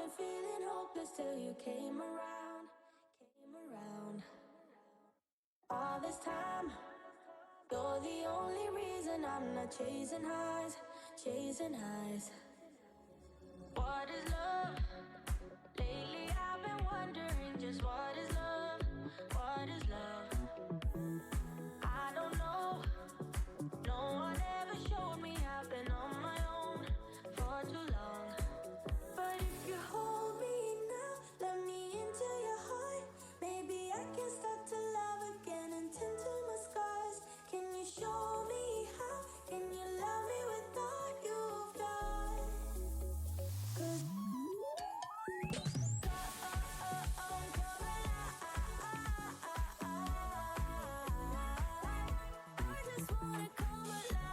been feeling hopeless till you came around. All this time, you're the only reason I'm not chasing highs. What is love? Lately I've been wondering just what is love? What is love? I don't know. No one ever showed me. I've been on my own for too long. But if you hold me now, let me into your heart. Maybe I can start to love again and tend to my scars. Can you show me how? Can you love me with all you've done? 'Cause I just wanna come alive.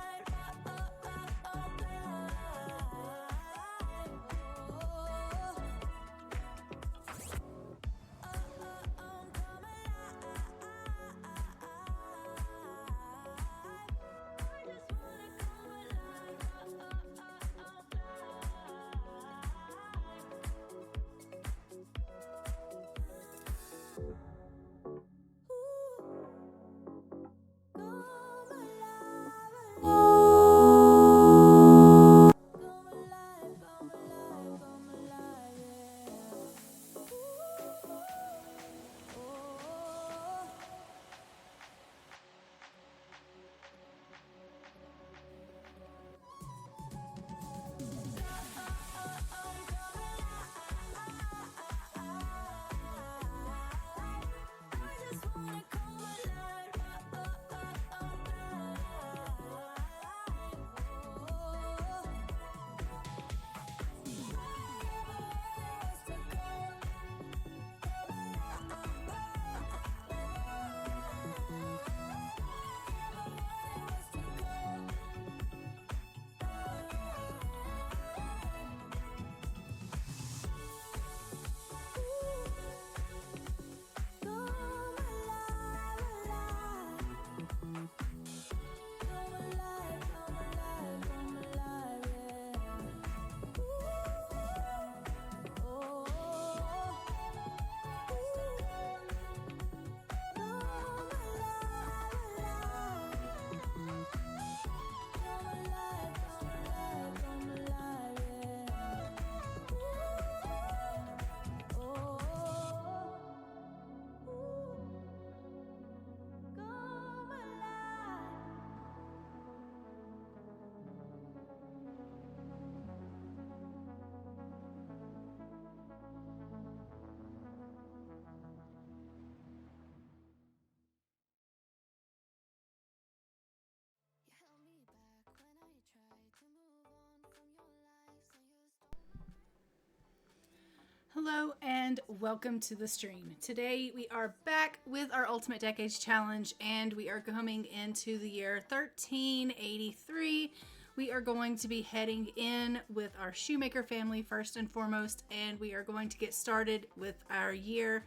Hello and welcome to the stream. Today we are back with our Ultimate Decades Challenge and we are coming into the year 1383. We are going to be heading in with our shoemaker family first and foremost, and we are going to get started with our year.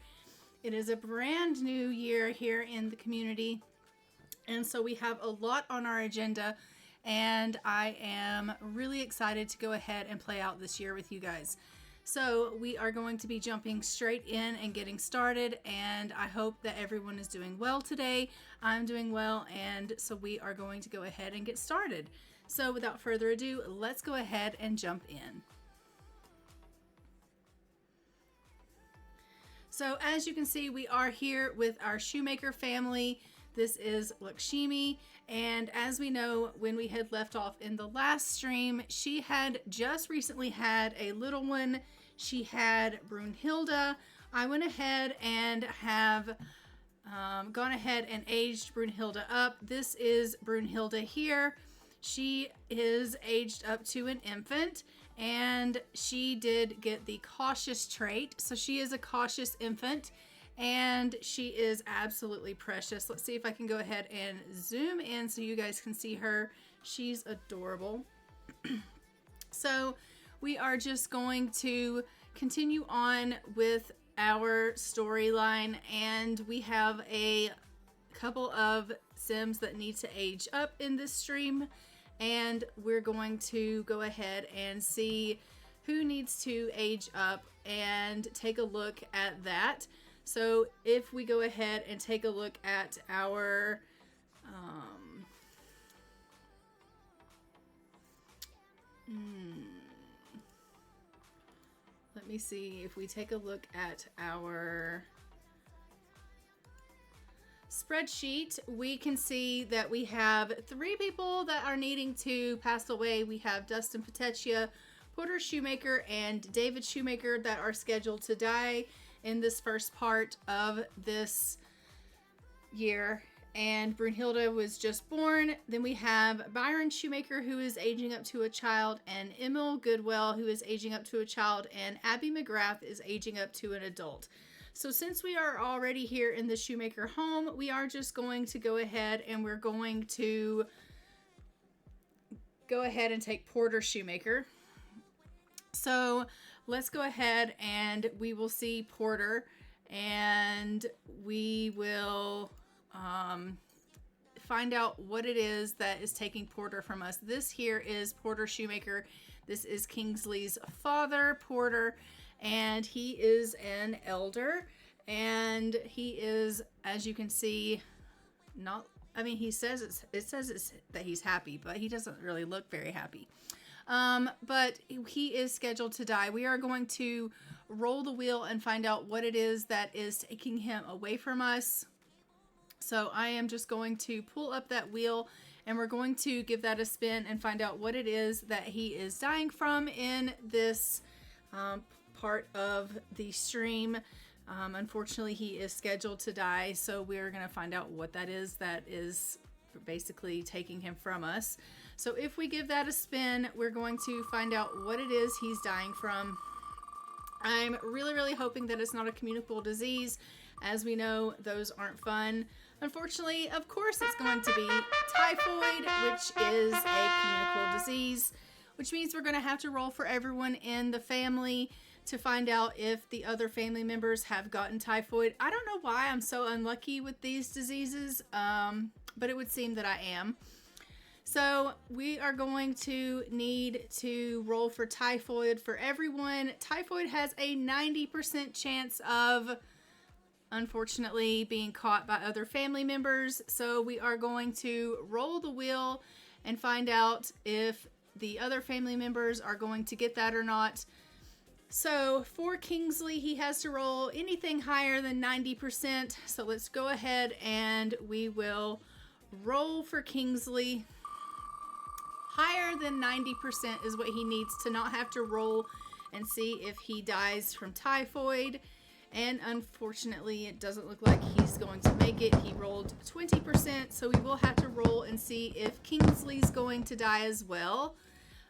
It is a brand new year here in the community, and so we have a lot on our agenda, and I am really excited to go ahead and play out this year with you guys. So we are going to be jumping straight in and getting started, and I hope that everyone is doing well today. I'm doing well, and so we are going to go ahead and get started. So without further ado, let's go ahead and jump in. So as you can see, we are here with our shoemaker family. This is Lakshmi, and as we know, when we had left off in the last stream, she had just recently had a little one. She had Brunhilde. I went ahead and have gone ahead and aged Brunhilde up. This is Brunhilde here. She is aged up to an infant, and she did get the cautious trait. So she is a cautious infant, and she is absolutely precious. Let's see if I can go ahead and zoom in so you guys can see her. She's adorable. So we are just going to continue on with our storyline, and we have a couple of Sims that need to age up in this stream, and we're going to go ahead and see who needs to age up and take a look at that. So if we go ahead and take a look at our let me see, if we take a look at our spreadsheet, we can see that we have 3 people that are needing to pass away. We have Dustin Petechia, Porter Shoemaker, and David Shoemaker that are scheduled to die in this first part of this year. And Brunhilde was just born. Then we have Byron Shoemaker, who is aging up to a child, and Emil Goodwell, who is aging up to a child, and Abby McGrath is aging up to an adult. So since we are already here in the Shoemaker home, we are just going to go ahead and we're going to go ahead and take Porter Shoemaker. So let's go ahead and we will see Porter, and we will find out what it is that is taking Porter from us. This here is Porter Shoemaker. This is Kingsley's father, Porter, and he is an elder, and he is, as you can see, not, I mean, he says that he's happy, but he doesn't really look very happy. But he is scheduled to die. We are going to roll the wheel and find out what it is that is taking him away from us. So I am just going to pull up that wheel, and we're going to give that a spin and find out what it is that he is dying from in this part of the stream. Unfortunately, he is scheduled to die, so we're going to find out what that is basically taking him from us. So if we give that a spin, we're going to find out what it is he's dying from. I'm really hoping that it's not a communicable disease. As we know, those aren't fun. Unfortunately, of course, it's going to be typhoid, which is a communicable disease, which means we're going to have to roll for everyone in the family to find out if the other family members have gotten typhoid. I don't know why I'm so unlucky with these diseases, but it would seem that I am. So we are going to need to roll for typhoid for everyone. Typhoid has a 90% chance of, unfortunately, being caught by other family members. So we are going to roll the wheel and find out if the other family members are going to get that or not. So for Kingsley, he has to roll anything higher than 90%. So let's go ahead and we will roll for Kingsley. Higher than 90% is what he needs to not have to roll and see if he dies from typhoid. And unfortunately, it doesn't look like he's going to make it. He rolled 20%, so we will have to roll and see if Kingsley's going to die as well.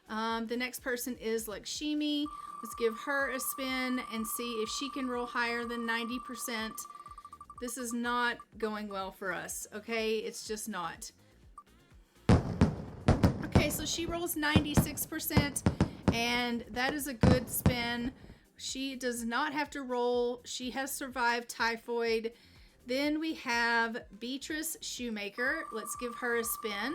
The next person is Lakshmi. Let's give her a spin and see if she can roll higher than 90%. This is not going well for us, okay? It's just not. Okay, so she rolls 96%, and that is a good spin. She does not have to roll. She has survived typhoid. Then we have Beatrice Shoemaker. Let's give her a spin.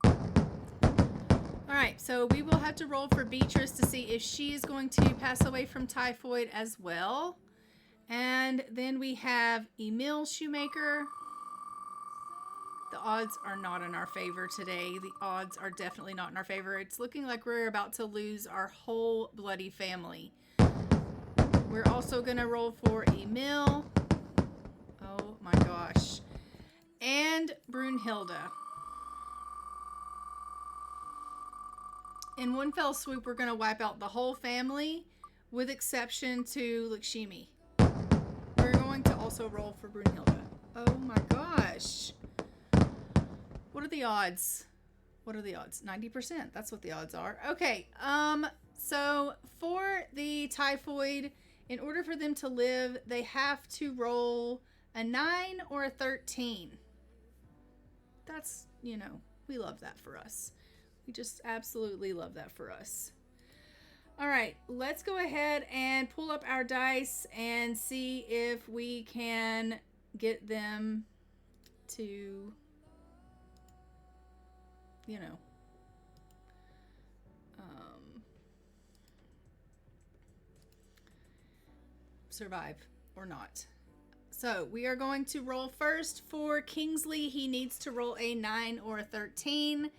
All right, so we will have to roll for Beatrice to see if she is going to pass away from typhoid as well. And then we have Emil Shoemaker. The odds are not in our favor today. The odds are definitely not in our favor. It's looking like we're about to lose our whole bloody family. We're also going to roll for Emil. Oh my gosh. And Brunhilde. In one fell swoop, we're going to wipe out the whole family with exception to Lakshmi. We're going to also roll for Brunhilde. Oh my gosh. What are the odds? What are the odds? 90%. That's what the odds are. Okay. So for the typhoid, in order for them to live, they have to roll a 9 or a 13. That's, you know, we love that for us. We just absolutely love that for us. All right, let's go ahead and pull up our dice and see if we can get them to, you know, survive or not. So we are going to roll first for Kingsley. He needs to roll a 9 or a 13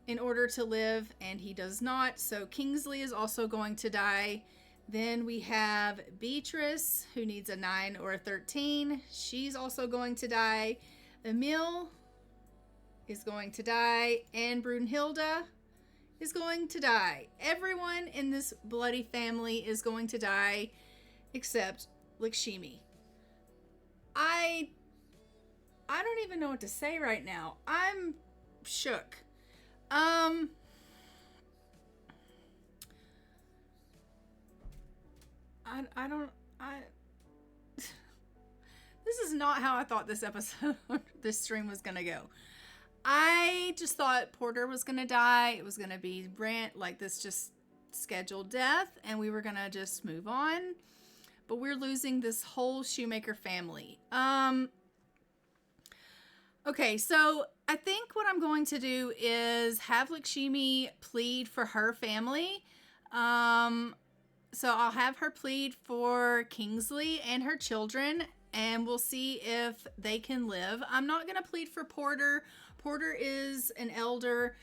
in order to live, and he does not. So Kingsley is also going to die. Then we have Beatrice, who needs a 9 or a 13. She's also going to die. Emil is going to die, and Brunhilde is going to die. Everyone in this bloody family is going to die except Lakshmi. I don't even know what to say right now. I'm shook. This is not how I thought this episode, this stream was gonna go. I just thought Porter was gonna die. It was gonna be like this, just scheduled death, and we were gonna just move on. But we're losing this whole shoemaker family. Okay, so I think what I'm going to do is have Lakshmi plead for her family. So I'll have her plead for Kingsley and her children, and we'll see if they can live. I'm not going to plead for Porter. Porter is an elder.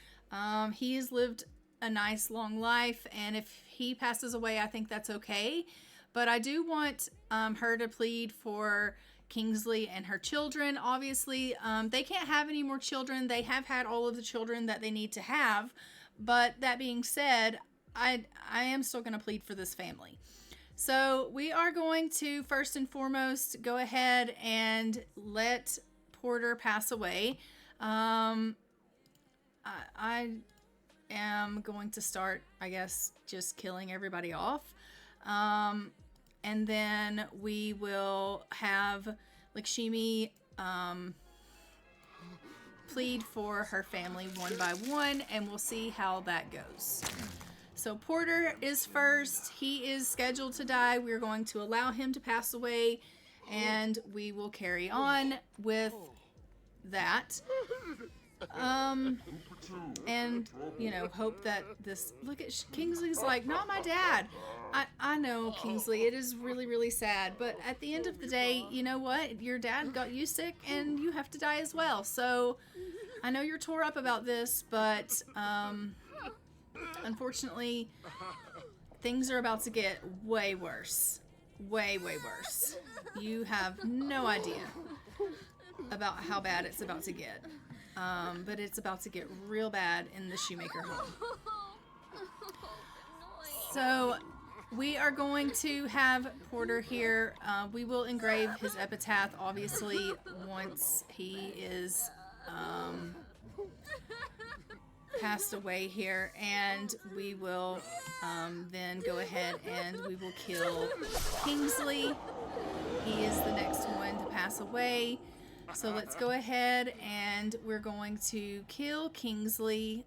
He has lived a nice long life, and if he passes away, I think that's okay. But I do want her to plead for Kingsley and her children. Obviously, they can't have any more children. They have had all of the children that they need to have. But that being said, I am still going to plead for this family. So we are going to first and foremost go ahead and let Porter pass away. I am going to start, I guess, just killing everybody off. And then we will have Lakshmi plead for her family one by one, and we'll see how that goes. So Porter is first. He is scheduled to die. We're going to allow him to pass away, and we will carry on with that. And, you know, hope that this... Look at... Kingsley's like, not my dad. I know, Kingsley, it is really, really sad. But at the end of the day, you know what? Your dad got you sick, and you have to die as well. So, I know you're tore up about this, but, unfortunately, things are about to get way worse. Way, way worse. You have no idea about how bad it's about to get. But it's about to get real bad in the shoemaker home. So we are going to have Porter here. We will engrave his epitaph, obviously, once he is passed away here. And we will then go ahead and we will kill Kingsley. He is the next one to pass away. So let's go ahead and we're going to kill Kingsley.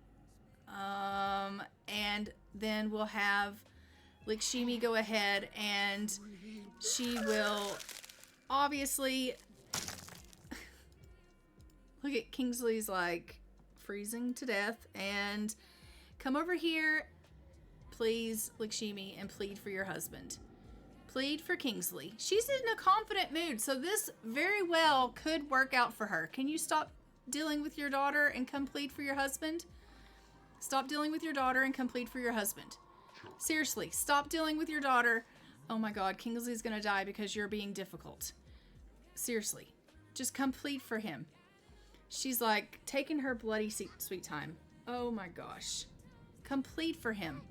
And then we'll have Lakshmi go ahead and she will obviously... Look at Kingsley's like freezing to death. And come over here, please, Lakshmi, and plead for your husband. Plead for Kingsley. She's in a confident mood, so this very well could work out for her. Can you stop dealing with your daughter and come plead for your husband? Stop dealing with your daughter and come plead for your husband. Seriously, stop dealing with your daughter. Oh my God, Kingsley's gonna die because you're being difficult. Seriously, just come plead for him. She's like taking her bloody sweet time. Oh my gosh. Come plead for him.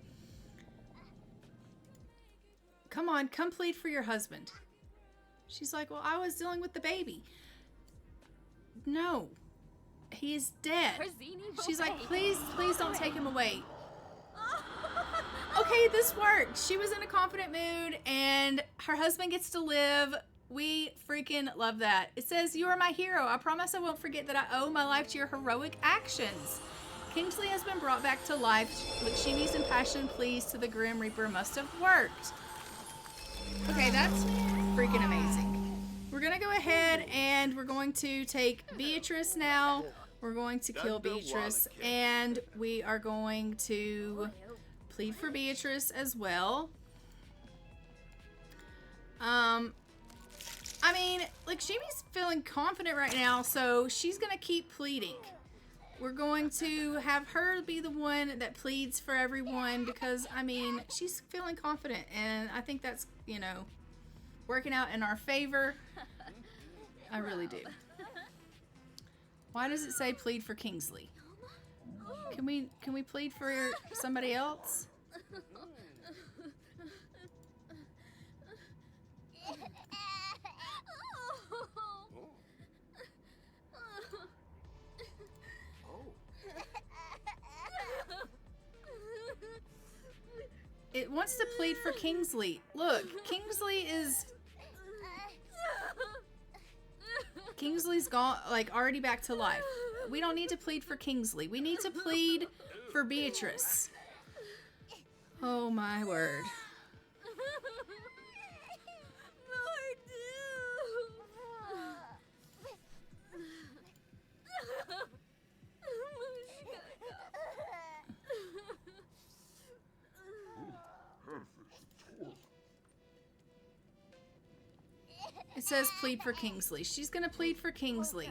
Come on, come plead for your husband. She's like, well, I was dealing with the baby. No, he is dead. She's like, please, please don't take him away. Okay, this worked. She was in a confident mood and her husband gets to live. We freaking love that. It says, you are my hero. I promise I won't forget that I owe my life to your heroic actions. Kingsley has been brought back to life. Lakshmi's impassioned pleas to the Grim Reaper must have worked. Okay, that's freaking amazing. We're gonna go ahead and we're going to take Beatrice now. We're going to kill Beatrice, and we are going to plead for Beatrice as well. I mean, like, Shimi's feeling confident right now, so she's gonna keep pleading. We're going to have her be the one that pleads for everyone because, I mean, she's feeling confident, and I think that's, you know, working out in our favor. I really do. Why does it say plead for Kingsley? Can we plead for somebody else? It wants to plead for Kingsley. Look, Kingsley's gone, like, already back to life. We don't need to plead for Kingsley. We need to plead for Beatrice. Oh my word. It says plead for Kingsley. She's gonna plead for Kingsley.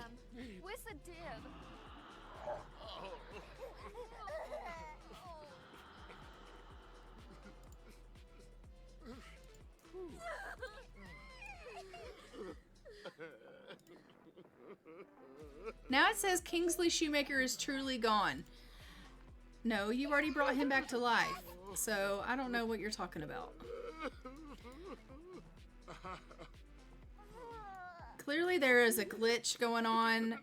Now it says Kingsley Shoemaker is truly gone. No, you already brought him back to life. So I don't know what you're talking about. Clearly there is a glitch going on.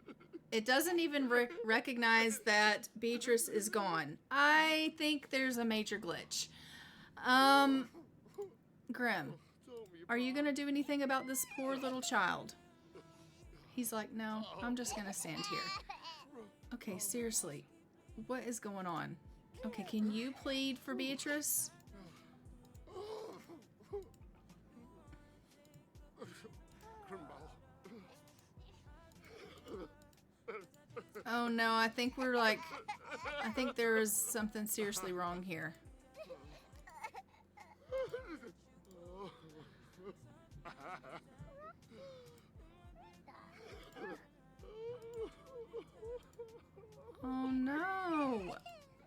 It doesn't even recognize that Beatrice is gone. I think there's a major glitch. Grim, are you gonna do anything about this poor little child? He's like, no, I'm just gonna stand here. Okay, seriously, what is going on? Okay, can you plead for Beatrice? Oh no, I think there is something seriously wrong here. Oh no,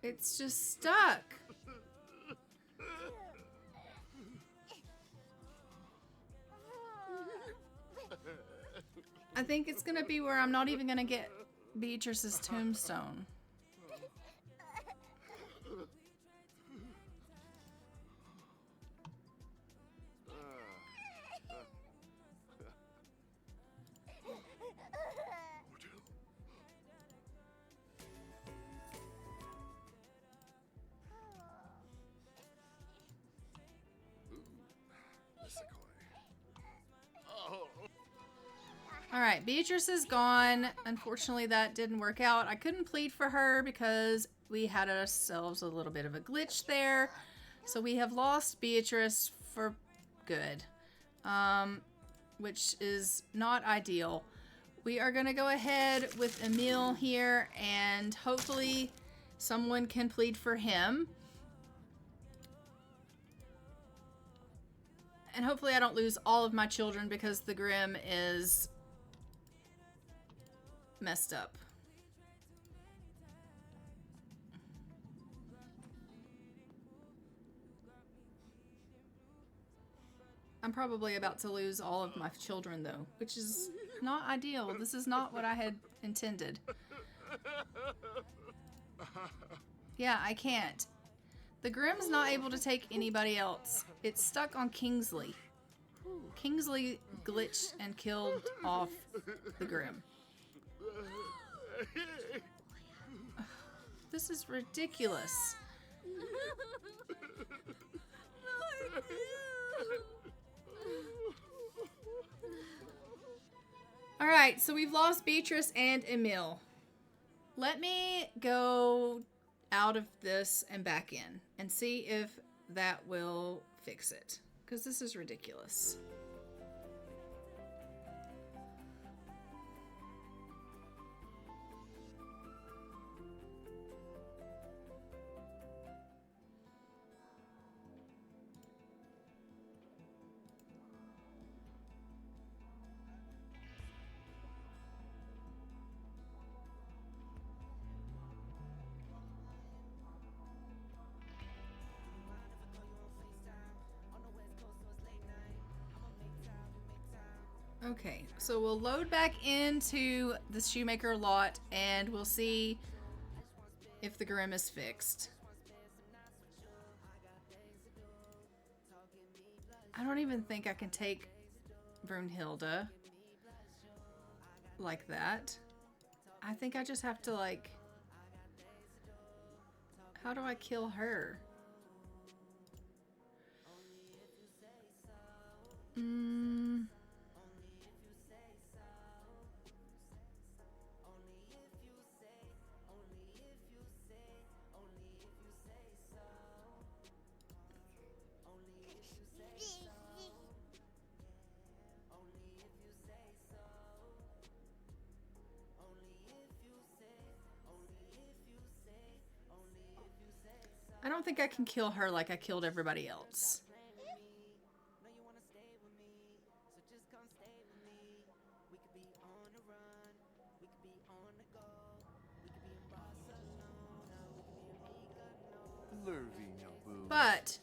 it's just stuck. I think it's gonna be where I'm not even gonna get Beatrice's tombstone. Alright, Beatrice is gone. Unfortunately, that didn't work out. I couldn't plead for her because we had ourselves a little bit of a glitch there. So we have lost Beatrice for good, which is not ideal. We are going to go ahead with Emil here, and hopefully someone can plead for him. And hopefully I don't lose all of my children because the Grim is messed up. I'm probably about to lose all of my children though, which is not ideal. This is not what I had intended. Yeah, I can't. The Grim's not able to take anybody else. It's stuck on Kingsley. Kingsley glitched and killed off the Grim. This is ridiculous. Alright, so we've lost Beatrice and Emil. Let me go out of this and back in and see if that will fix it. Because this is ridiculous. Okay, so we'll load back into the shoemaker lot and we'll see if the Grim is fixed. I don't even think I can take Brunhilde like that. I think I just have to, like... How do I kill her? I don't think I can kill her like I killed everybody else. But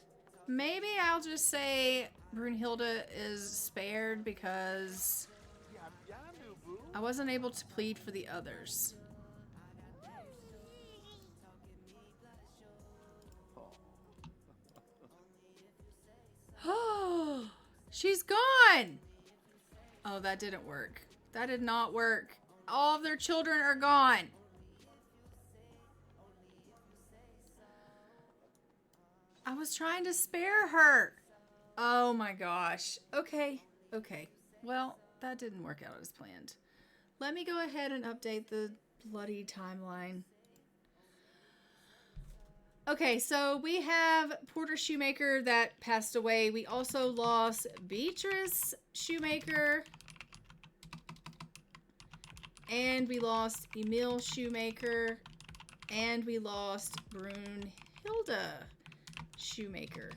maybe I'll just say Brunhilde is spared because I wasn't able to plead for the others. Oh, she's gone. Oh, that didn't work. That did not work. All of their children are gone. I was trying to spare her. Oh my gosh. Okay. Okay. Well, that didn't work out as planned. Let me go ahead and update the bloody timeline. Okay, so we have Porter Shoemaker that passed away. We also lost Beatrice Shoemaker. And we lost Emil Shoemaker. And we lost Brunhilde Shoemaker.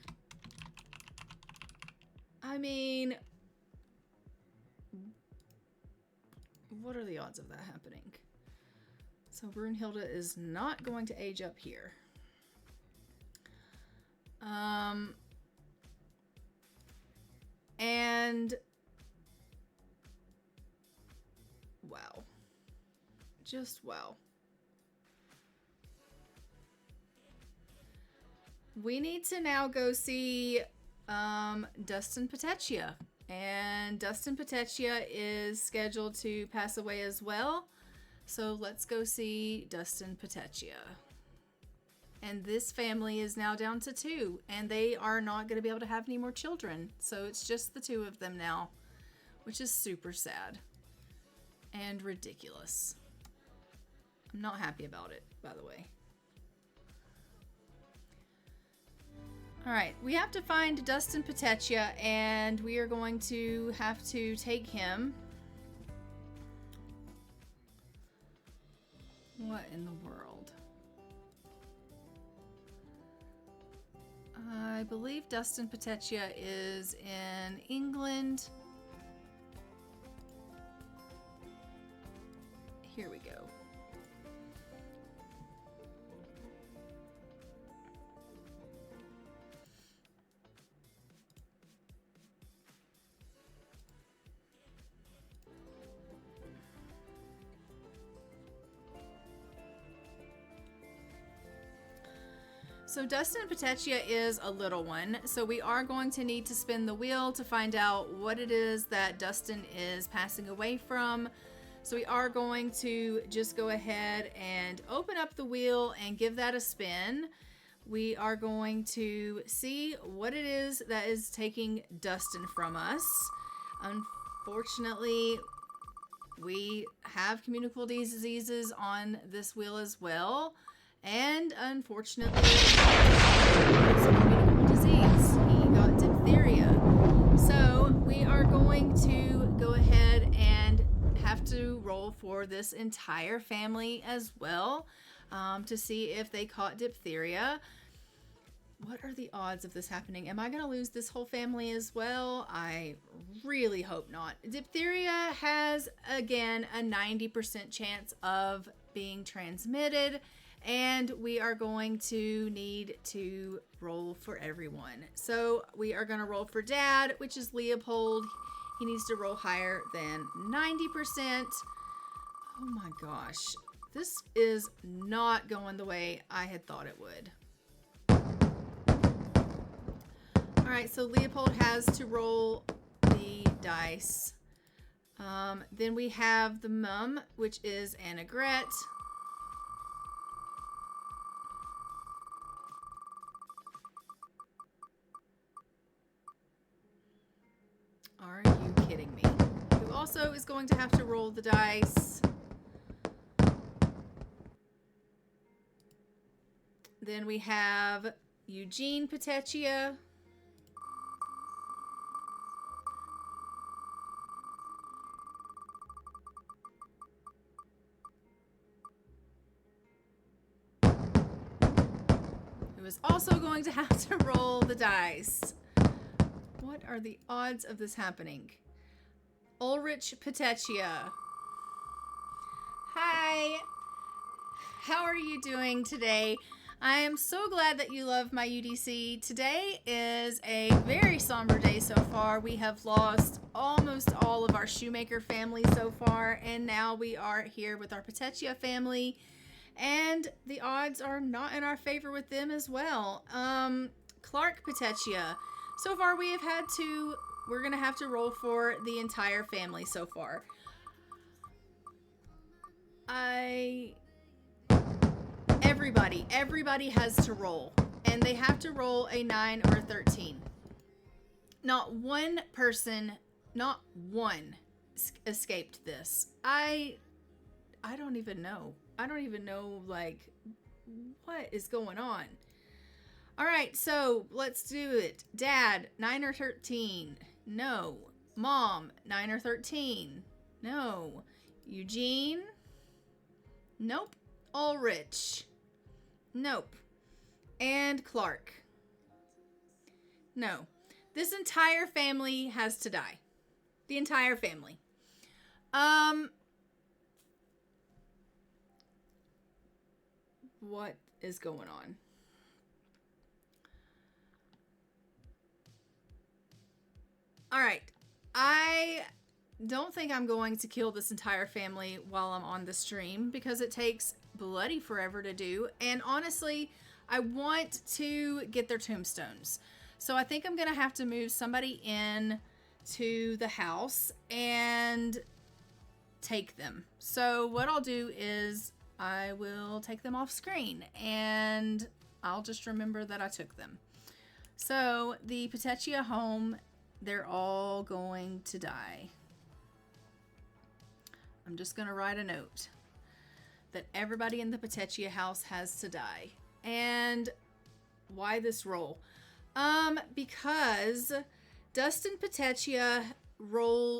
I mean, what are the odds of that happening? So Brunhilde is not going to age up here. And wow. Just wow. We need to now go see Dustin Petechia. And Dustin Petechia is scheduled to pass away as well. So let's go see Dustin Petechia. And this family is now down to 2. And they are not going to be able to have any more children. So it's just the 2 of them now. Which is super sad. And ridiculous. I'm not happy about it, by the way. Alright, we have to find Dustin Petechia, and we are going to have to take him. What in the world? I believe Dustin Petechia is in England. Here we go. So Dustin Petechia is a little one, so we are going to need to spin the wheel to find out what it is that Dustin is passing away from. So we are going to just go ahead and open up the wheel and give that a spin. We are going to see what it is that is taking Dustin from us. Unfortunately, we have communicable diseases on this wheel as well. And unfortunately, it's a communicable disease. He got diphtheria. So we are going to go ahead and have to roll for this entire family as well to see if they caught diphtheria. What are the odds of this happening? Am I going to lose this whole family as well? I really hope not. Diphtheria has, again, a 90% chance of being transmitted. And we are going to need to roll for everyone. So we are going to roll for Dad, which is Leopold. He needs to roll higher than 90%. Oh my gosh. This is not going the way I had thought it would. All right, so Leopold has to roll the dice. Then we have the mum, which is Annegret. Are you kidding me? Who also is going to have to roll the dice. Then we have Eugene Petechia. Who is also going to have to roll the dice. What are the odds of this happening? Ulrich Petechia. Hi. How are you doing today? I am so glad that you love my UDC. Today is a very somber day so far. We have lost almost all of our Shoemaker family so far, and now we are here with our Petechia family, and the odds are not in our favor with them as well. Clark Petechia. So far we're going to have to roll for the entire family so far. Everybody has to roll, and they have to roll a 9 or a 13. Not one person, not one escaped this. I don't even know. I don't even know, like, what is going on. All right, so let's do it. Dad, 9 or 13. No. Mom, 9 or 13. No. Eugene? Nope. Ulrich? Nope. And Clark? No. This entire family has to die. The entire family. What is going on? All right. I don't think I'm going to kill this entire family while I'm on the stream because it takes bloody forever to do. And honestly, I want to get their tombstones. So I think I'm going to have to move somebody in to the house and take them. So what I'll do is I will take them off screen and I'll just remember that I took them. So the Petechia home, they're all going to die. I'm just going to write a note that everybody in the Petechia house has to die. And why this roll? Because Dustin Petechia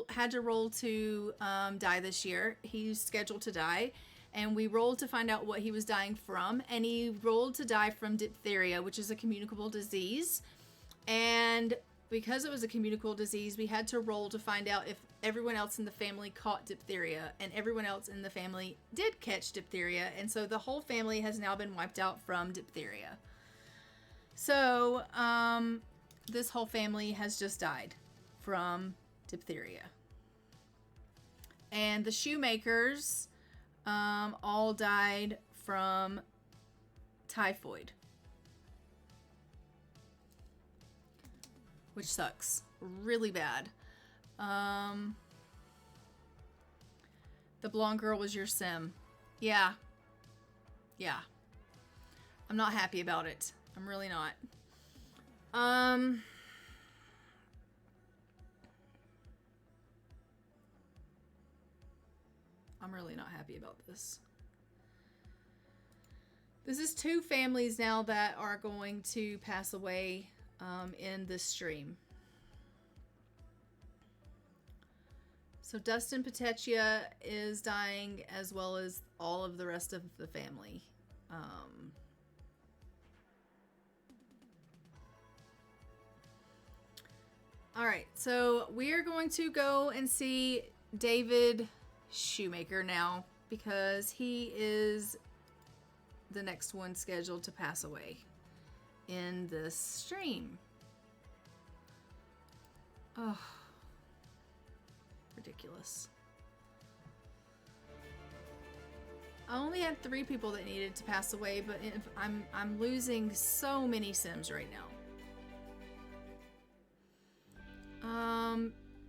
had to roll to die this year. He's scheduled to die. And we rolled to find out what he was dying from. And he rolled to die from diphtheria, which is a communicable disease. And because it was a communicable disease, we had to roll to find out if everyone else in the family caught diphtheria, and everyone else in the family did catch diphtheria, and so the whole family has now been wiped out from diphtheria. So, this whole family has just died from diphtheria. And the Shoemakers all died from typhoid, which sucks really bad. The blonde girl was your sim. Yeah. I'm not happy about it. I'm really not. I'm really not happy about this. This is 2 families now that are going to pass away in this stream. So Dustin Petechia is dying, as well as all of the rest of the family. All right, so we are going to go and see David Shoemaker now, because he is the next one scheduled to pass away in this stream. Oh. Ridiculous. I only had 3 people that needed to pass away, but I'm losing so many Sims right now.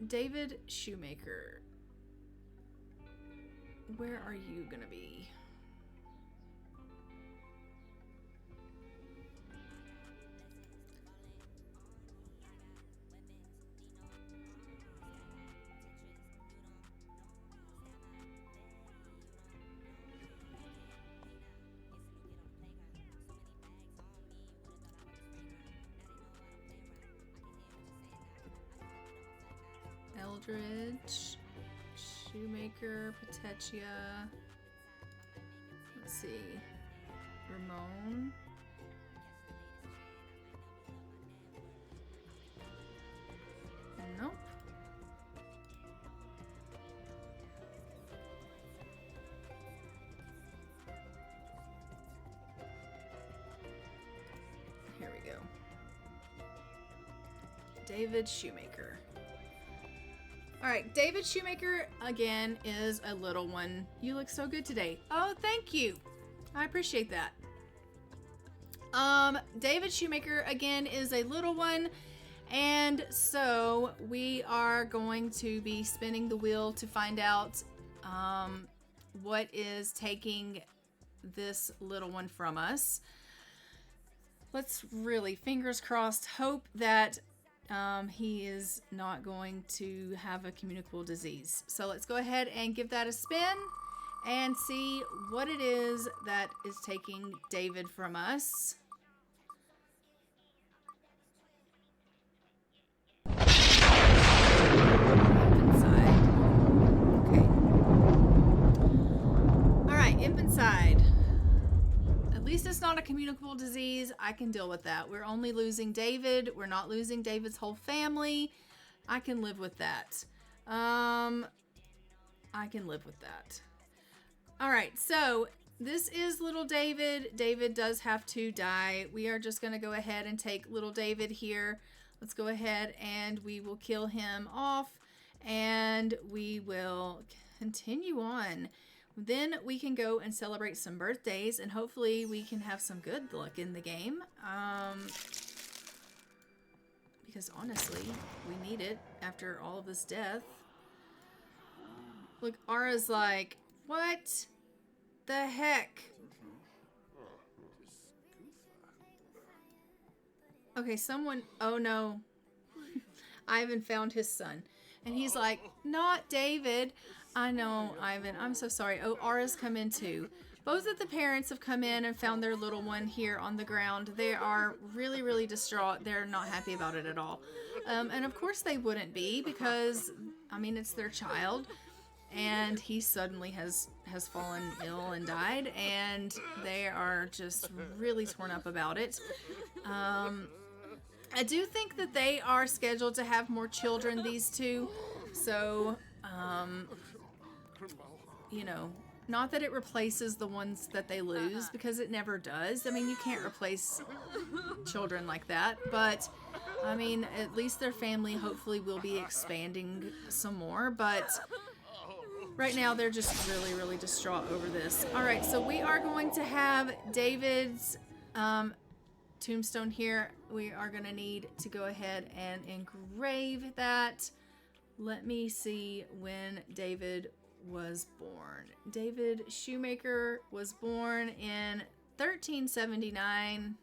David Shoemaker. Where are you gonna be? Eldridge, Shoemaker, Petechia. Let's see. Ramon. Nope. Here we go. David Shoemaker. All right, David Shoemaker, again, is a little one. You look so good today. Oh, thank you. I appreciate that. David Shoemaker, again, is a little one. And so we are going to be spinning the wheel to find out what is taking this little one from us. Let's really, fingers crossed, hope that he is not going to have a communicable disease. So let's go ahead and give that a spin and see what it is that is taking David from us. Inside. Okay. All right, inside. At least it's not a communicable disease. I can deal with that. We're only losing David. We're not losing David's whole family. I can live with that. I can live with that. All right, so this is little David. David does have to die. We are just going to go ahead and take little David here. Let's go ahead and we will kill him off and we will continue on. Then we can go and celebrate some birthdays and hopefully we can have some good luck in the game. Because honestly, we need it after all of this death. Look, Aura's like, what the heck? Okay, someone, oh no. Ivan found his son. And he's like, not David. I know, Ivan, I'm so sorry. Oh, Aura's come in too. Both of the parents have come in and found their little one here on the ground. They are really, really distraught. They're not happy about it at all. And of course they wouldn't be because, I mean, it's their child. And he suddenly has fallen ill and died. And they are just really torn up about it. I do think that they are scheduled to have more children, these two. So, you know, not that it replaces the ones that they lose, because it never does. I mean, you can't replace children like that. But, I mean, at least their family hopefully will be expanding some more. But right now, they're just really, really distraught over this. All right, so we are going to have David's tombstone here. We are going to need to go ahead and engrave that. Let me see when David was born. David Shoemaker was born in 1379.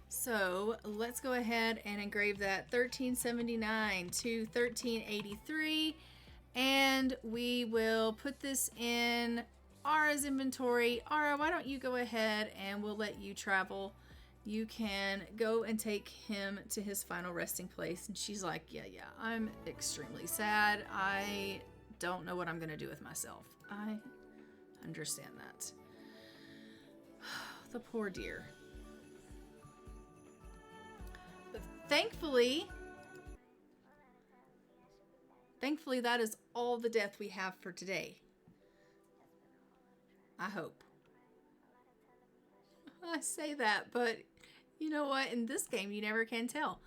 So let's go ahead and engrave that 1379 to 1383. And we will put this in Aura's inventory. Aura, why don't you go ahead and we'll let you travel. You can go and take him to his final resting place. And she's like, yeah, I'm extremely sad. I don't know what I'm going to do with myself. I understand that. The poor dear. But thankfully, that is all the death we have for today. I hope. I say that, but you know what? In this game, you never can tell.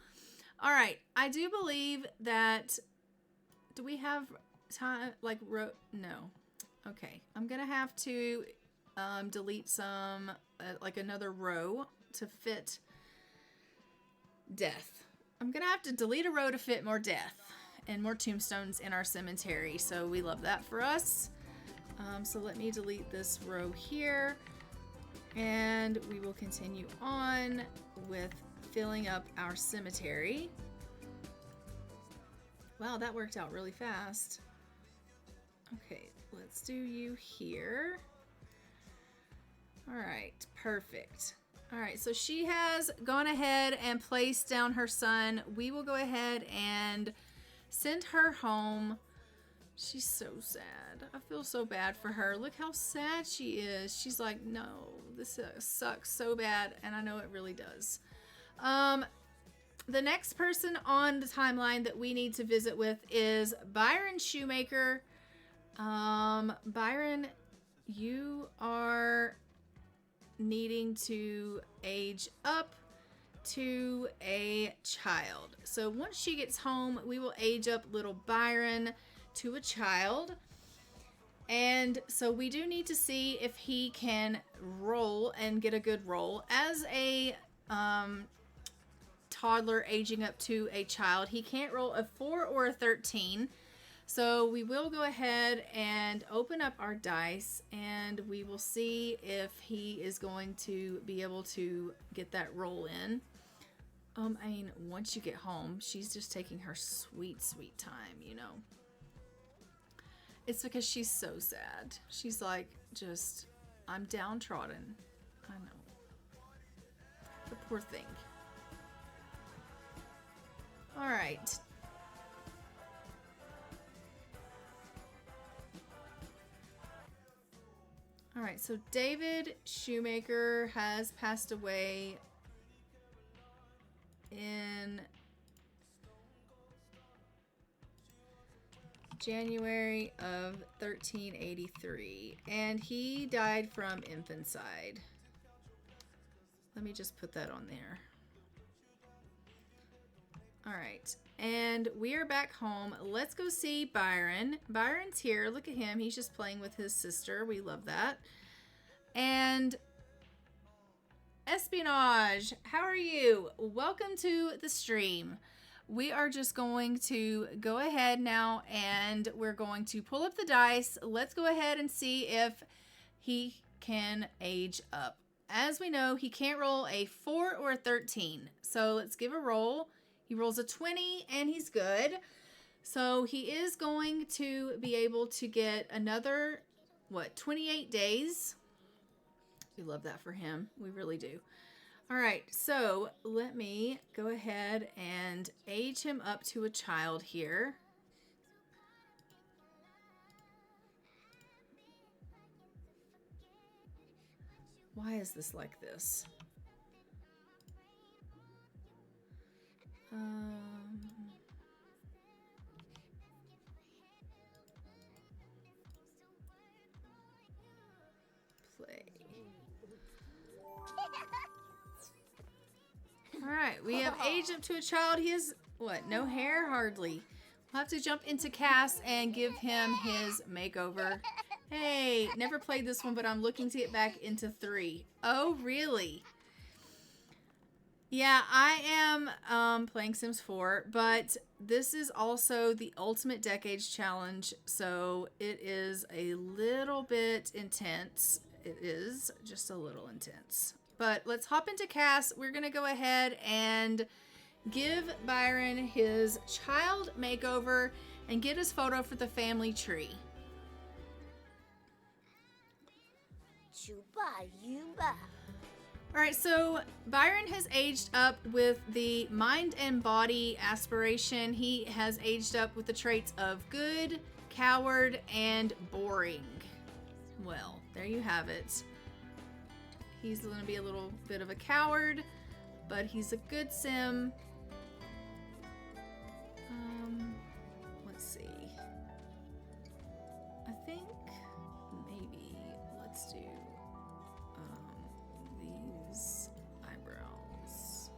All right. I do believe that Do we have time? Like, no. Okay. I'm going to have to delete some, like another row to fit death. I'm going to have to delete a row to fit more death and more tombstones in our cemetery. So we love that for us. So let me delete this row here. And we will continue on with filling up our cemetery. Wow, that worked out really fast. Okay, let's do you here. All right, perfect. All right, so she has gone ahead and placed down her son. We will go ahead and send her home. She's so sad. I feel so bad for her. Look how sad she is. She's like, no, this sucks so bad, and I know it really does. The next person on the timeline that we need to visit with is Byron Shoemaker. Byron, you are needing to age up to a child. So once she gets home, we will age up little Byron to a child. And so we do need to see if he can roll and get a good roll. As a toddler aging up to a child, he can't roll a 4 or a 13. So we will go ahead and open up our dice, and we will see if he is going to be able to get that roll in. I mean, once you get home, she's just taking her sweet, sweet time, you know. It's because she's so sad. She's like, just, I'm downtrodden. I know. The poor thing. All right. All right, so David Shoemaker has passed away in January of 1383, and he died from infanticide. Let me just put that on there. All right, and we are back home. Let's go see Byron. Byron's here. Look at him. He's just playing with his sister. We love that. And Espionage, how are you? Welcome to the stream. We are just going to go ahead now, and we're going to pull up the dice. Let's go ahead and see if he can age up. As we know, he can't roll a 4 or a 13. So let's give a roll. He rolls a 20 and he's good. So he is going to be able to get another, 28 days. We love that for him. We really do. All right, so let me go ahead and age him up to a child here. Why is this like this? Play. All right, we have aged up to a child. He has, no hair? Hardly. We'll have to jump into Cass and give him his makeover. Hey, never played this one, but I'm looking to get back into 3. Oh, really? Yeah, I am playing Sims 4, but this is also the Ultimate Decades Challenge, so it is a little bit intense. It is just a little intense. But let's hop into Cass. We're going to go ahead and give Byron his child makeover and get his photo for the family tree. Chupa Yumba. All right, so Byron has aged up with the mind and body aspiration. He has aged up with the traits of good, coward, and boring. Well, there you have it. He's going to be a little bit of a coward, but he's a good sim. Let's see. I think maybe let's do these eyebrows.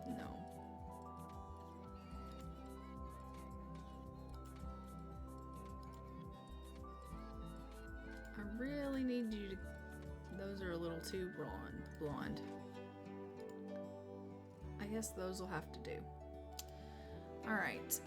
No. really need you to... Those are a little too blonde. I guess those will have to do. All right.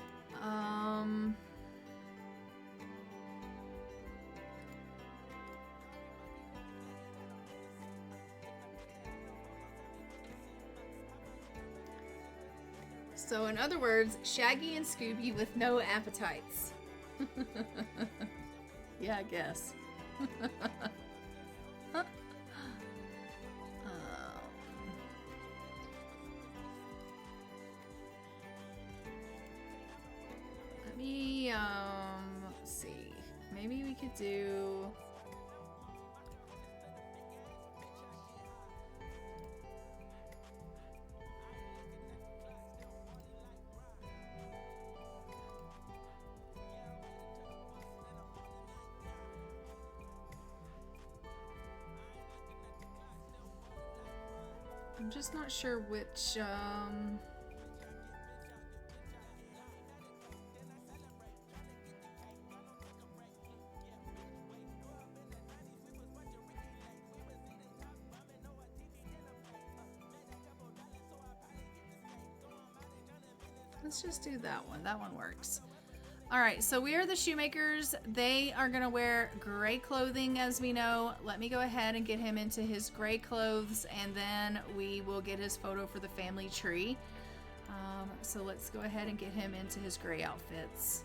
So in other words, Shaggy and Scooby with no appetites. Yeah, I guess. Let me, let's see. Maybe we could do... I'm just not sure which, let's just do that one. That one works. All right, so we are the shoemakers. They are gonna wear gray clothing, as we know. Let me go ahead and get him into his gray clothes, and then we will get his photo for the family tree. So let's go ahead and get him into his gray outfits.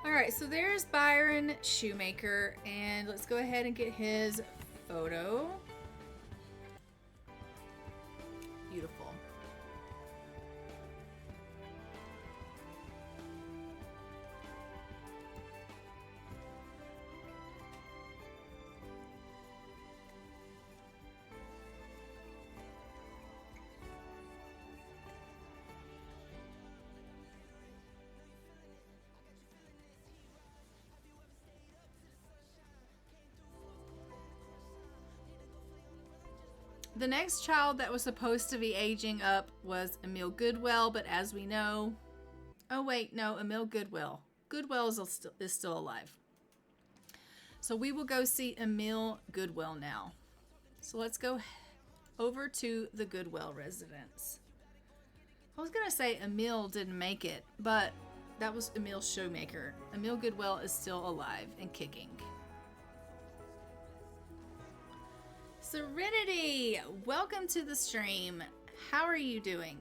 Alright, so there's Byron Shoemaker, and let's go ahead and get his photo. Beautiful. The next child that was supposed to be aging up was Emil Goodwell, but as we know... Oh, wait, no, Emil Goodwell. Goodwell is still alive. So we will go see Emil Goodwell now. So let's go over to the Goodwell residence. I was going to say Emil didn't make it, but that was Emil Shoemaker. Emil Goodwell is still alive and kicking. Serenity, welcome to the stream. How are you doing?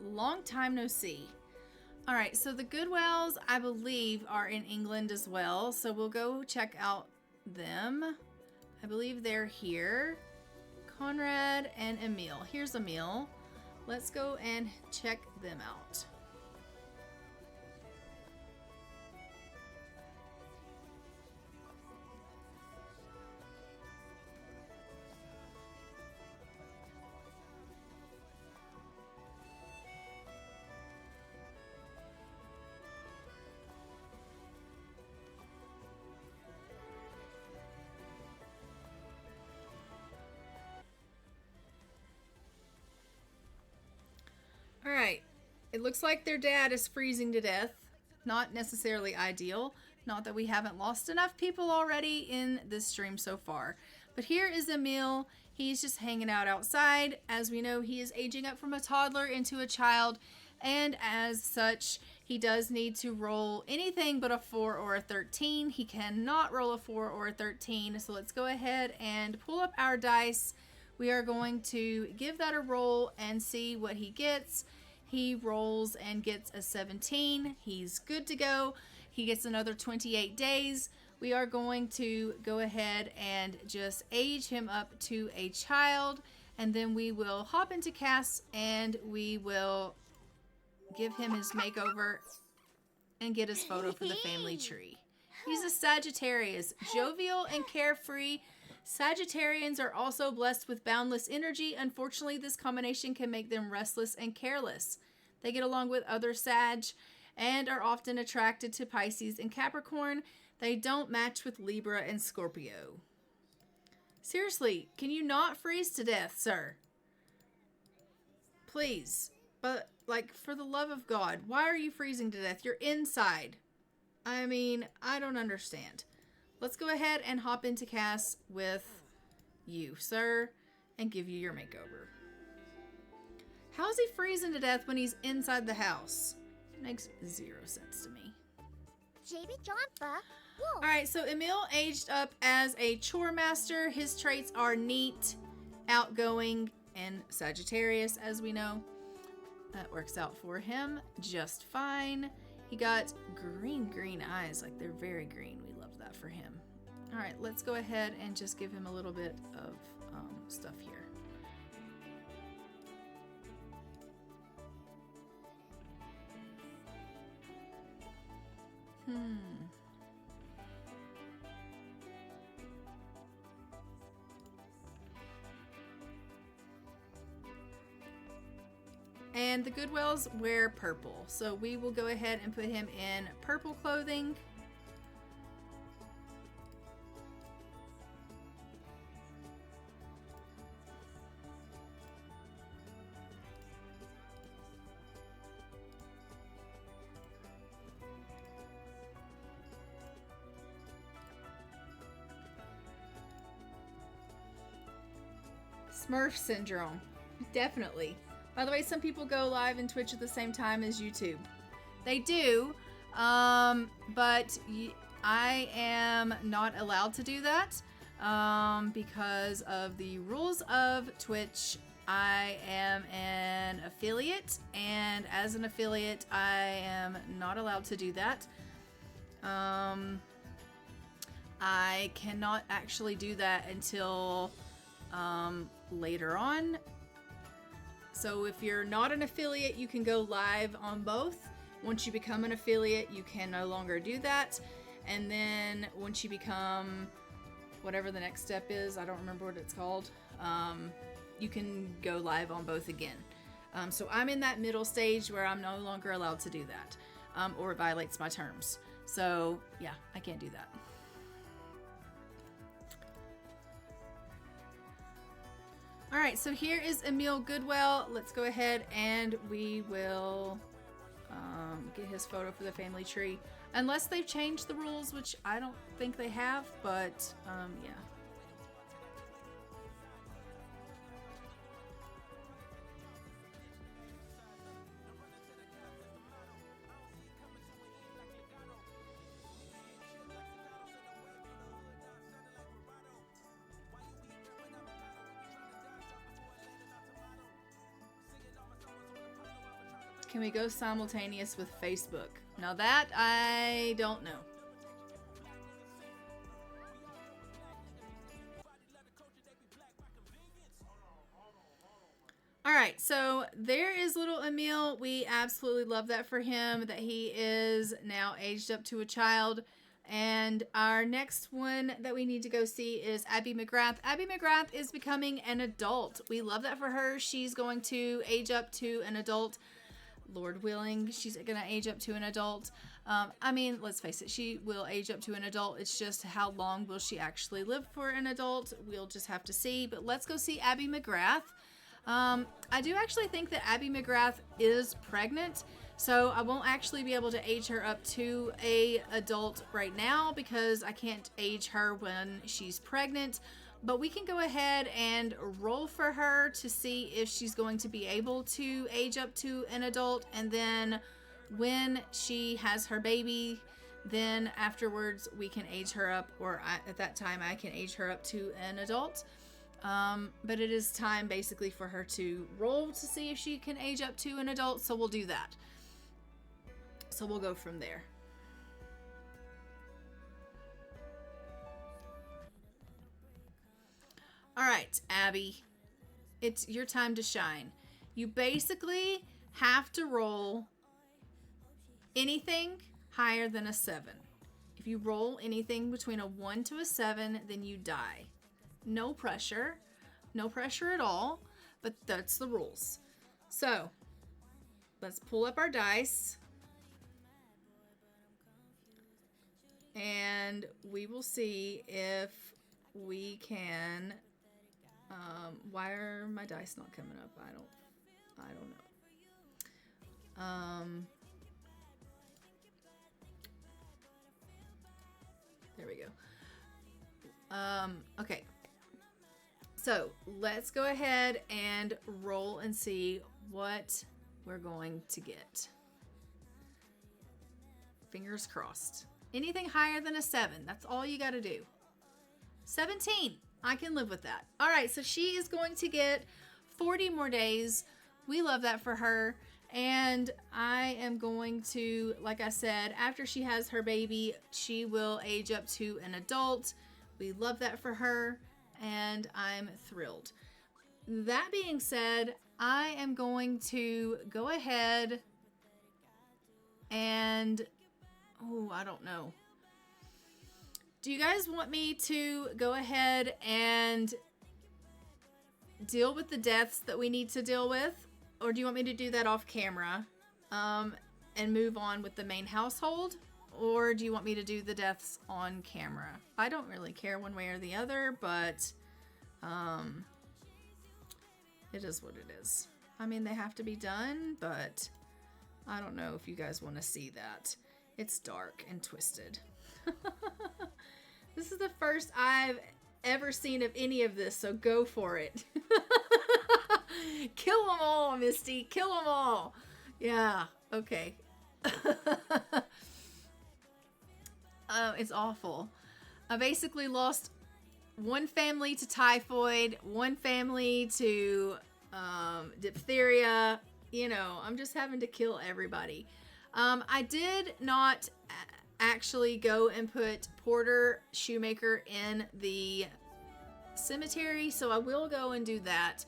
Long time no see. All right, so the Goodwells, I believe, are in England as well. So we'll go check out them. I believe they're here. Conrad and Emil. Here's Emil. Let's go and check them out. All right, it looks like their dad is freezing to death. Not necessarily ideal. Not that we haven't lost enough people already in this stream so far. But here is Emil. He's just hanging out outside. As we know, he is aging up from a toddler into a child. And as such, he does need to roll anything but a 4 or a 13. He cannot roll a 4 or a 13. So let's go ahead and pull up our dice. We are going to give that a roll and see what he gets. He rolls and gets a 17. He's good to go. He gets another 28 days. We are going to go ahead and just age him up to a child. And then we will hop into cast and we will give him his makeover and get his photo for the family tree. He's a Sagittarius, jovial and carefree, Sagittarians are also blessed with boundless energy. Unfortunately, this combination can make them restless and careless. They get along with other Sag and are often attracted to Pisces and Capricorn. They don't match with Libra and Scorpio. Seriously, can you not freeze to death, sir? Please. But, like, for the love of God, why are you freezing to death? You're inside. I mean, I don't understand. Let's go ahead and hop into Cass with you, sir, and give you your makeover. How is he freezing to death when he's inside the house? It makes zero sense to me. Alright, so Emil aged up as a chore master. His traits are neat, outgoing, and Sagittarius, as we know. That works out for him just fine. He got green eyes, like they're very green. We love that for him. Alright, let's go ahead and just give him a little bit of stuff here. And the Goodwells wear purple, so we will go ahead and put him in purple clothing. Smurf syndrome, definitely. By the way, some people go live and Twitch at the same time as YouTube. They do, but I am not allowed to do that because of the rules of Twitch. I am an affiliate, and as an affiliate, I am not allowed to do that. I cannot actually do that until later on. So if you're not an affiliate, you can go live on both. Once you become an affiliate, you can no longer do that. And then once you become whatever the next step is, I don't remember what it's called, you can go live on both again. So I'm in that middle stage where I'm no longer allowed to do that, or it violates my terms. So yeah, I can't do that. All right, so here is Emil Goodwell. Let's go ahead and we will get his photo for the family tree. Unless they've changed the rules, which I don't think they have, but yeah. Can we go simultaneous with Facebook? Now that I don't know. All right, so there is little Emil. We absolutely love that for him, that he is now aged up to a child. And our next one that we need to go see is Abby McGrath. Abby McGrath is becoming an adult. We love that for her. She's going to age up to an adult. Lord willing, she's going to age up to an adult. I mean, let's face it, she will age up to an adult. It's just how long will she actually live for an adult? We'll just have to see. But let's go see Abby McGrath. I do actually think that Abby McGrath is pregnant, so I won't actually be able to age her up to a adult right now because I can't age her when she's pregnant. But we can go ahead and roll for her to see if she's going to be able to age up to an adult. And then when she has her baby, then afterwards we can age her up, or at that time I can age her up to an adult. But it is time basically for her to roll to see if she can age up to an adult. So we'll do that. So we'll go from there. All right, Abby, it's your time to shine. You basically have to roll anything higher than a 7. If you roll anything between a 1 to a 7, then you die. No pressure. No pressure at all. But that's the rules. So, let's pull up our dice. And we will see if we can... why are my dice not coming up? I don't know. There we go. Okay. So let's go ahead and roll and see what we're going to get. Fingers crossed. Anything higher than a 7. That's all you got to do. 17. I can live with that. All right. So she is going to get 40 more days. We love that for her. And I am going to, like I said, after she has her baby, she will age up to an adult. We love that for her, and I'm thrilled. That being said, I am going to go ahead and, I don't know. Do you guys want me to go ahead and deal with the deaths that we need to deal with? Or do you want me to do that off camera and move on with the main household? Or do you want me to do the deaths on camera? I don't really care one way or the other, but it is what it is. I mean, they have to be done, but I don't know if you guys want to see that. It's dark and twisted. This is the first I've ever seen of any of this, so go for it. Kill them all, Misty. Kill them all. Yeah, okay. It's awful. I basically lost one family to typhoid, one family to diphtheria. You know, I'm just having to kill everybody. I did not actually go and put Porter Shoemaker in the cemetery, so I will go and do that.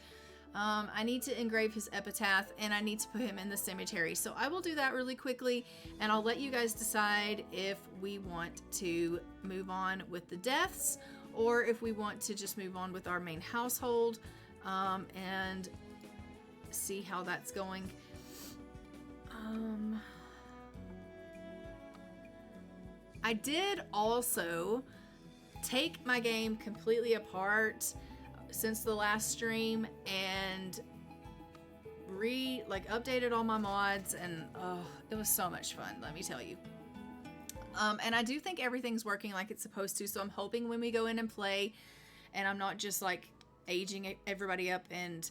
I need to engrave his epitaph, and I need to put him in the cemetery. So I will do that really quickly, and I'll let you guys decide if we want to move on with the deaths, or if we want to just move on with our main household, and see how that's going. I did also take my game completely apart since the last stream and updated all my mods, and it was so much fun, let me tell you. And I do think everything's working like it's supposed to, so I'm hoping when we go in and play and I'm not just like aging everybody up and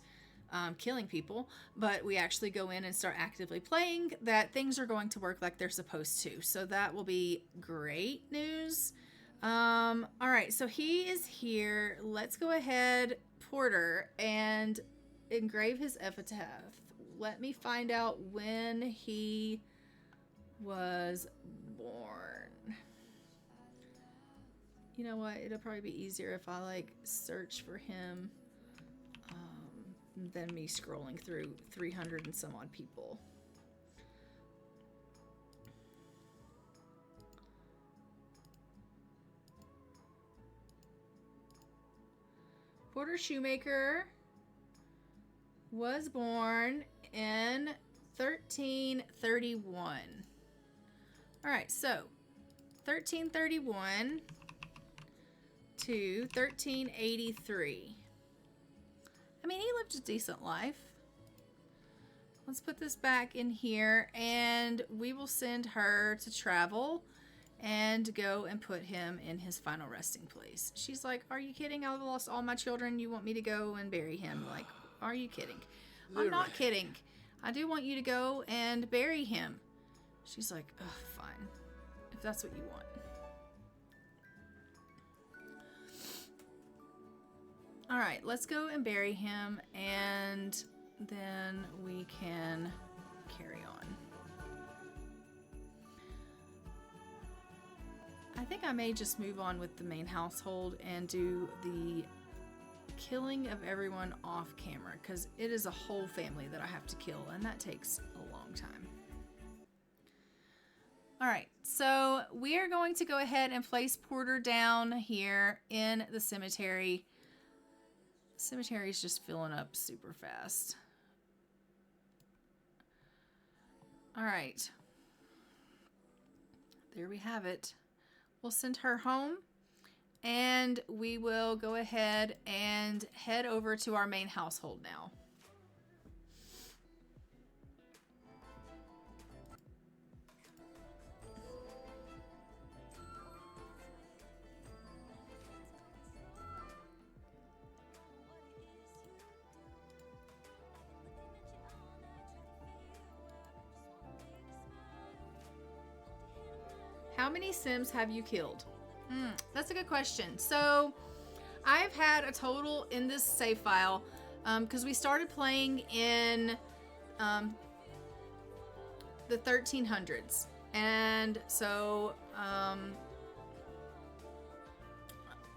killing people, but we actually go in and start actively playing, that things are going to work like they're supposed to. So that will be great news. All right, so he is here. Let's go ahead, Porter, and engrave his epitaph. Let me find out when he was born. You know what? It'll probably be easier if I like search for him than me scrolling through 300 and some odd people. Porter Shoemaker was born in 1331. All right, so 1331 to 1383. I mean, he lived a decent life. Let's put this back in here, and we will send her to travel and go and put him in his final resting place. She's like, are you kidding? I lost all my children. You want me to go and bury him? Like, are you kidding? I'm not kidding. I do want you to go and bury him. She's like, ugh, fine. If that's what you want. All right, let's go and bury him, and then we can carry on. I think I may just move on with the main household and do the killing of everyone off camera, because it is a whole family that I have to kill, and that takes a long time. All right, so we are going to go ahead and place Porter down here in the cemetery. Cemetery's just filling up super fast. All right. There we have it. We'll send her home, and we will go ahead and head over to our main household now. How many Sims have you killed? That's a good question. So I've had a total in this save file, because we started playing in the 1300s. And so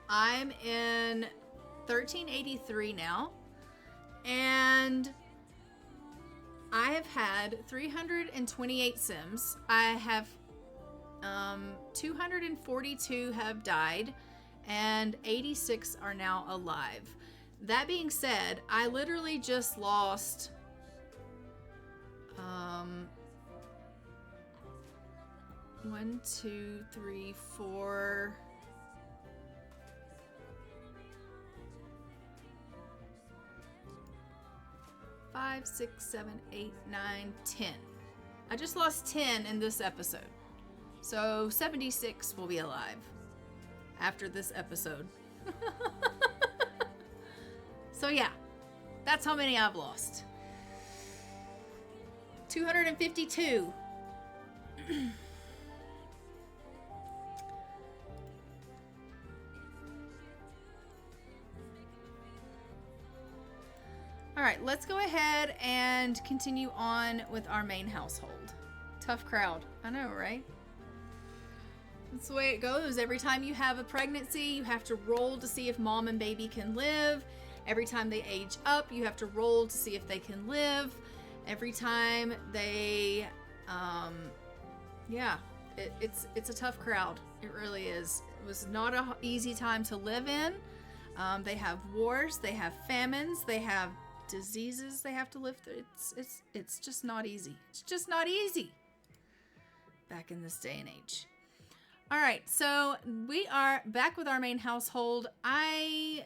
I'm in 1383 now. And I have had 328 Sims. I have 242 have died, and 86 are now alive. That being said, I literally just lost 1, 2, 3, 4, 5, 6, 7, 8, 9, 10. I just lost 10 in this episode. So 76 will be alive after this episode. So yeah, that's how many I've lost. 252. All right, let's go ahead and continue on with our main household. Tough crowd. I know, right? That's the way it goes. Every time you have a pregnancy, you have to roll to see if mom and baby can live. Every time they age up, you have to roll to see if they can live. Every time they, it's a tough crowd. It really is. It was not an easy time to live in. They have wars, they have famines, they have diseases they have to live through. It's just not easy. It's just not easy back in this day and age. All right, so we are back with our main household. I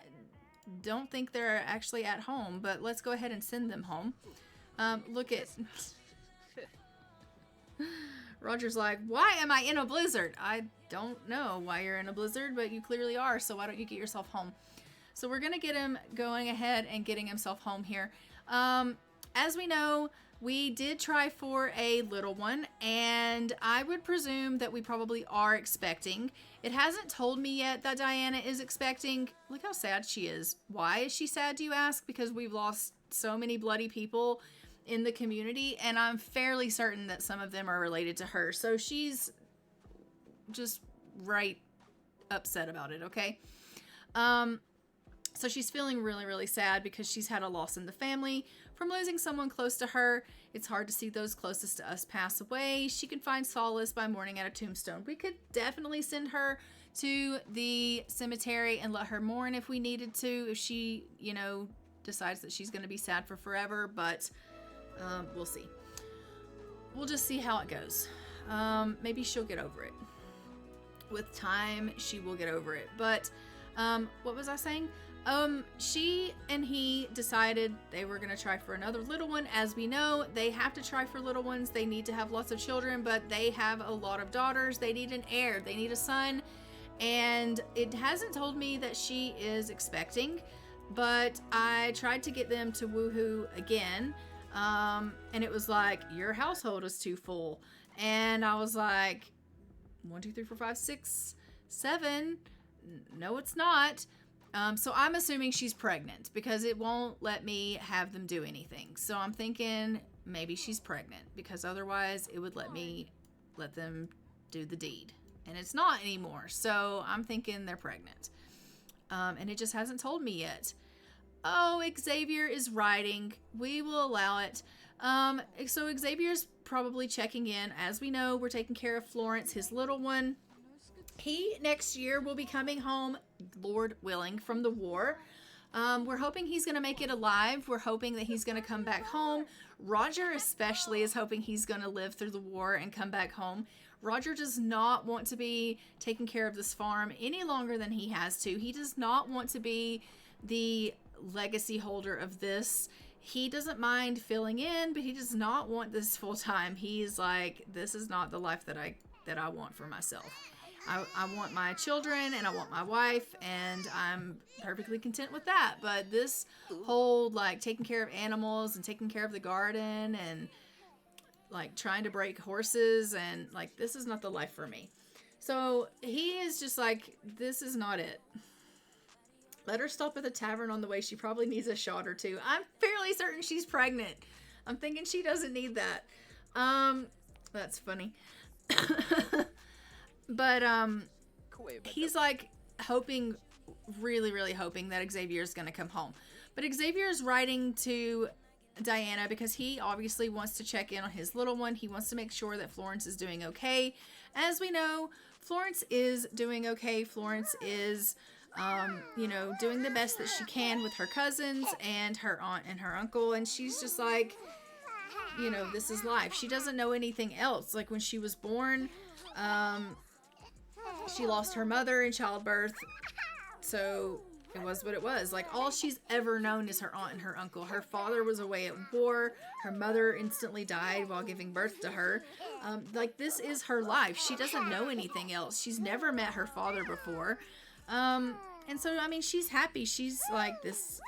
don't think they're actually at home, but let's go ahead and send them home. Look at... Roger's like, why am I in a blizzard? I don't know why you're in a blizzard, but you clearly are, so why don't you get yourself home? So we're going to get him going ahead and getting himself home here. As we know, we did try for a little one, and I would presume that we probably are expecting. It hasn't told me yet that Diana is expecting. Look how sad she is. Why is she sad, do you ask? Because we've lost so many bloody people in the community, and I'm fairly certain that some of them are related to her. So she's just right upset about it, okay? So she's feeling really, really sad because she's had a loss in the family from losing someone close to her. It's hard to see those closest to us pass away. She can find solace by mourning at a tombstone. We could definitely send her to the cemetery and let her mourn if we needed to, if she, decides that she's going to be sad for forever, but we'll see. We'll just see how it goes. Maybe she'll get over it. With time, she will get over it. But what was I saying? She and he decided they were going to try for another little one. As we know, they have to try for little ones. They need to have lots of children, but they have a lot of daughters. They need an heir. They need a son. And it hasn't told me that she is expecting, but I tried to get them to woohoo again. And it was like, your household is too full. And I was like, 1, 2, 3, 4, 5, 6, 7. No, it's not. So I'm assuming she's pregnant because it won't let me have them do anything. So I'm thinking maybe she's pregnant because otherwise it would let them do the deed. And it's not anymore. So I'm thinking they're pregnant. And it just hasn't told me yet. Oh, Xavier is writing. We will allow it. So Xavier's probably checking in. As we know, we're taking care of Florence, his little one. He next year will be coming home, Lord willing, from the war. We're hoping he's going to make it alive. We're hoping that he's going to come back home. Roger especially is hoping he's going to live through the war and come back home. Roger does not want to be taking care of this farm any longer than he has to. He does not want to be the legacy holder of this. He doesn't mind filling in, but he does not want this full time. He's like, this is not the life that I want for myself. I want my children and I want my wife, and I'm perfectly content with that. But this whole like taking care of animals and taking care of the garden and like trying to break horses and like, this is not the life for me. So he is just like, this is not it. Let her stop at the tavern on the way. She probably needs a shot or two. I'm fairly certain she's pregnant. I'm thinking she doesn't need that. That's funny. But he's like hoping, really, really hoping that Xavier's going to come home. But Xavier is writing to Diana because he obviously wants to check in on his little one. He wants to make sure that Florence is doing okay. As we know, Florence is doing okay. Florence is doing the best that she can with her cousins and her aunt and her uncle. And she's just like, this is life. She doesn't know anything else. Like when she was born, she lost her mother in childbirth. So it was what it was. Like all she's ever known is her aunt and her uncle. Her father was away at war. Her mother instantly died while giving birth to her. Like this is her life. She doesn't know anything else. She's never met her father before. And so, I mean, she's happy. She's like this,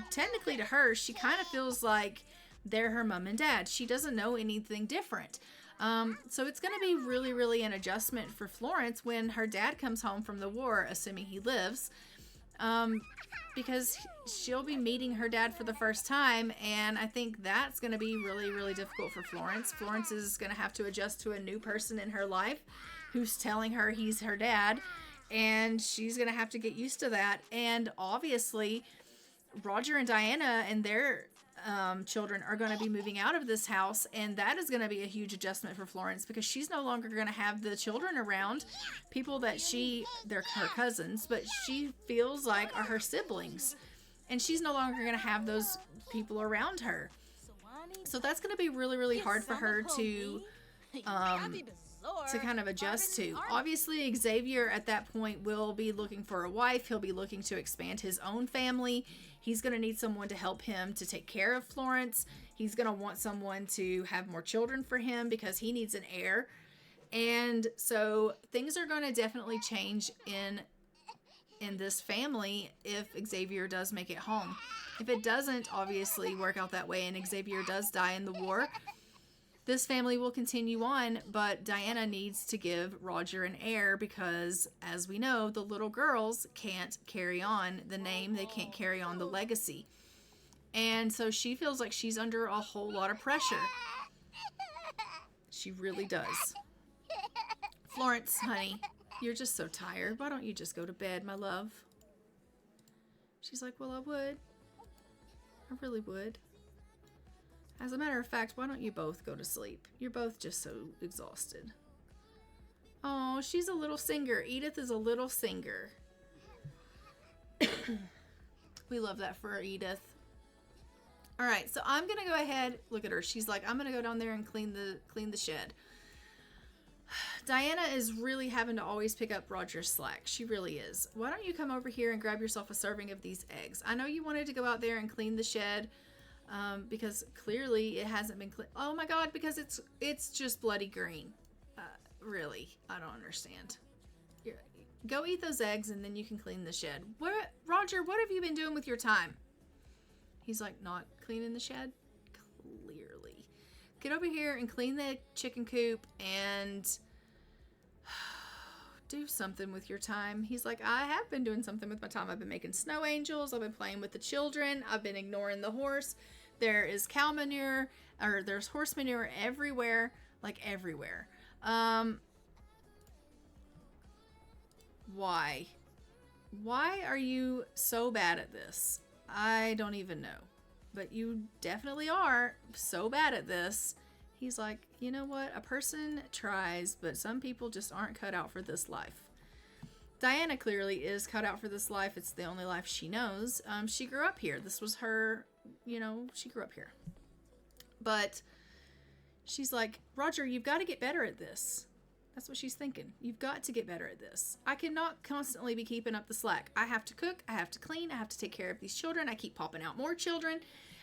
technically to her, she kind of feels like they're her mom and dad. She doesn't know anything different. So it's going to be really, really an adjustment for Florence when her dad comes home from the war, assuming he lives, because she'll be meeting her dad for the first time. And I think that's going to be really, really difficult for Florence. Florence is going to have to adjust to a new person in her life who's telling her he's her dad. And she's going to have to get used to that. And obviously, Roger and Diana and their children are going to be moving out of this house. And that is going to be a huge adjustment for Florence because she's no longer going to have the children around. People that they're her cousins, but she feels like are her siblings. And she's no longer going to have those people around her. So that's going to be really, really hard for her to kind of adjust to. Obviously, Xavier at that point will be looking for a wife. He'll be looking to expand his own family. He's going to need someone to help him to take care of Florence. He's going to want someone to have more children for him because he needs an heir. And so things are going to definitely change in this family if Xavier does make it home. If it doesn't obviously work out that way and Xavier does die in the war, this family will continue on, but Diana needs to give Roger an heir because, as we know, the little girls can't carry on the name. They can't carry on the legacy. And so she feels like she's under a whole lot of pressure. She really does. Florence, honey, you're just so tired. Why don't you just go to bed, my love? She's like, well, I would. I really would. As a matter of fact, why don't you both go to sleep? You're both just so exhausted. Oh, she's a little singer. Edith is a little singer. We love that for Edith. All right, so I'm going to go ahead. Look at her. She's like, I'm going to go down there and clean the shed. Diana is really having to always pick up Roger's slack. She really is. Why don't you come over here and grab yourself a serving of these eggs? I know you wanted to go out there and clean the shed. Because clearly it hasn't been clean. Oh my God, because it's just bloody green. Really, I don't understand. Go eat those eggs and then you can clean the shed. Roger, what have you been doing with your time? He's like, not cleaning the shed? Clearly. Get over here and clean the chicken coop and do something with your time. He's like, I have been doing something with my time. I've been making snow angels. I've been playing with the children. I've been ignoring the horse. There is cow manure, or there's horse manure everywhere, like everywhere. Why? Why are you so bad at this? I don't even know. But you definitely are so bad at this. He's like, you know what? A person tries, but some people just aren't cut out for this life. Diana clearly is cut out for this life. It's the only life she knows. She grew up here. This was her, she grew up here. But she's like, Roger, you've got to get better at this. That's what she's thinking. You've got to get better at this. I cannot constantly be keeping up the slack. I have to cook. I have to clean. I have to take care of these children. I keep popping out more children.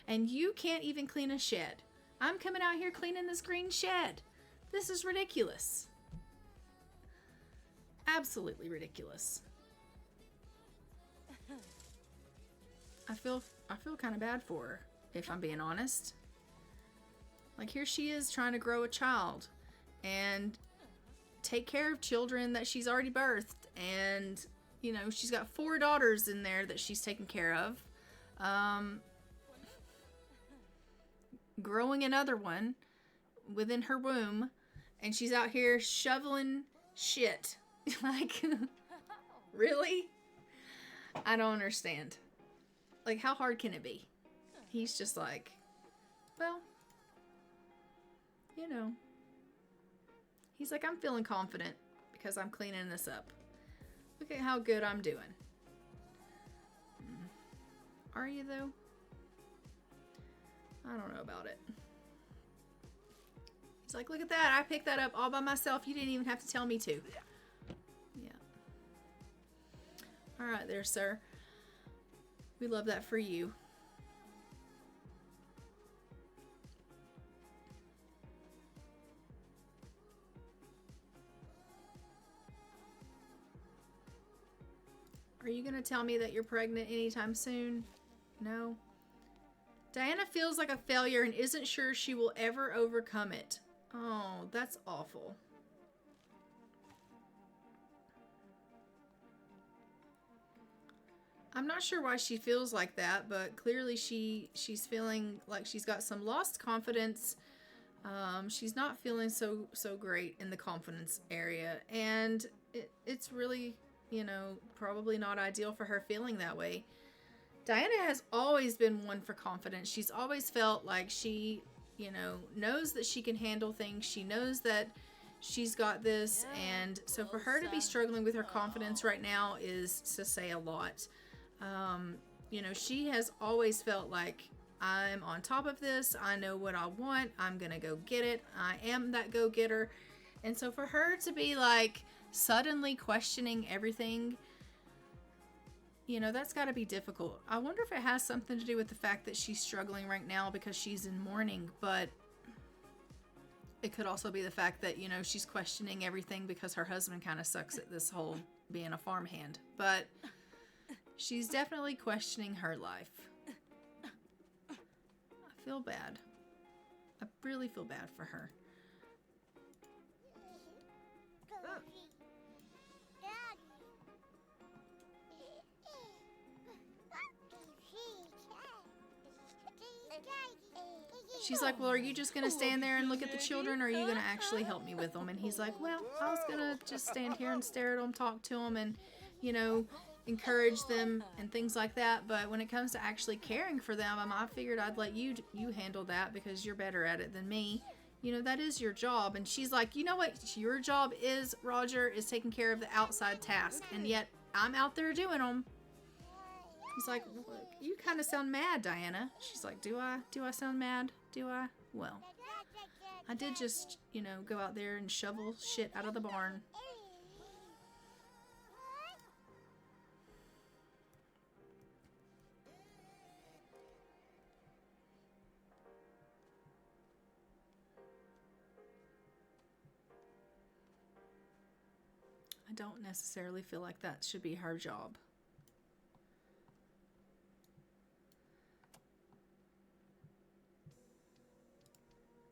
And you can't even clean a shed. I'm coming out here cleaning this green shed. This is ridiculous. Absolutely ridiculous. I feel kind of bad for her, if I'm being honest. Like, here she is trying to grow a child and take care of children that she's already birthed, and she's got 4 daughters in there that she's taking care of, growing another one within her womb, and she's out here shoveling shit. Like, really? I don't understand. Like, how hard can it be? He's just like, well, he's like, I'm feeling confident because I'm cleaning this up. Look at how good I'm doing. Are you, though? I don't know about it. He's like, look at that. I picked that up all by myself. You didn't even have to tell me to. Yeah. All right there, sir. We love that for you. Are you going to tell me that you're pregnant anytime soon? No. Diana feels like a failure and isn't sure she will ever overcome it. Oh, that's awful. I'm not sure why she feels like that, but clearly she's feeling like she's got some lost confidence. She's not feeling so great in the confidence area, and it's really, probably not ideal for her feeling that way. Diana has always been one for confidence. She's always felt like she, knows that she can handle things. She knows that she's got this, and so for her to be struggling with her confidence right now is to say a lot. She has always felt like, I'm on top of this. I know what I want. I'm gonna go get it. I am that go-getter. And so for her to be like suddenly questioning everything, that's got to be difficult. I wonder if it has something to do with the fact that she's struggling right now because she's in mourning, but it could also be the fact that, she's questioning everything because her husband kind of sucks at this whole being a farmhand. But she's definitely questioning her life. I feel bad. I really feel bad for her. She's like, well, are you just going to stand there and look at the children, or are you going to actually help me with them? And he's like, well, I was going to just stand here and stare at them, talk to them, and, encourage them and things like that. But when it comes to actually caring for them, I figured I'd let you handle that because you're better at it than me. That is your job. And she's like, you know what your job is, Roger, is taking care of the outside task. And yet I'm out there doing them. He's like, you kind of sound mad, Diana. She's like, do I sound mad? Do I? Well, I did just, go out there and shovel shit out of the barn. I don't necessarily feel like that should be her job.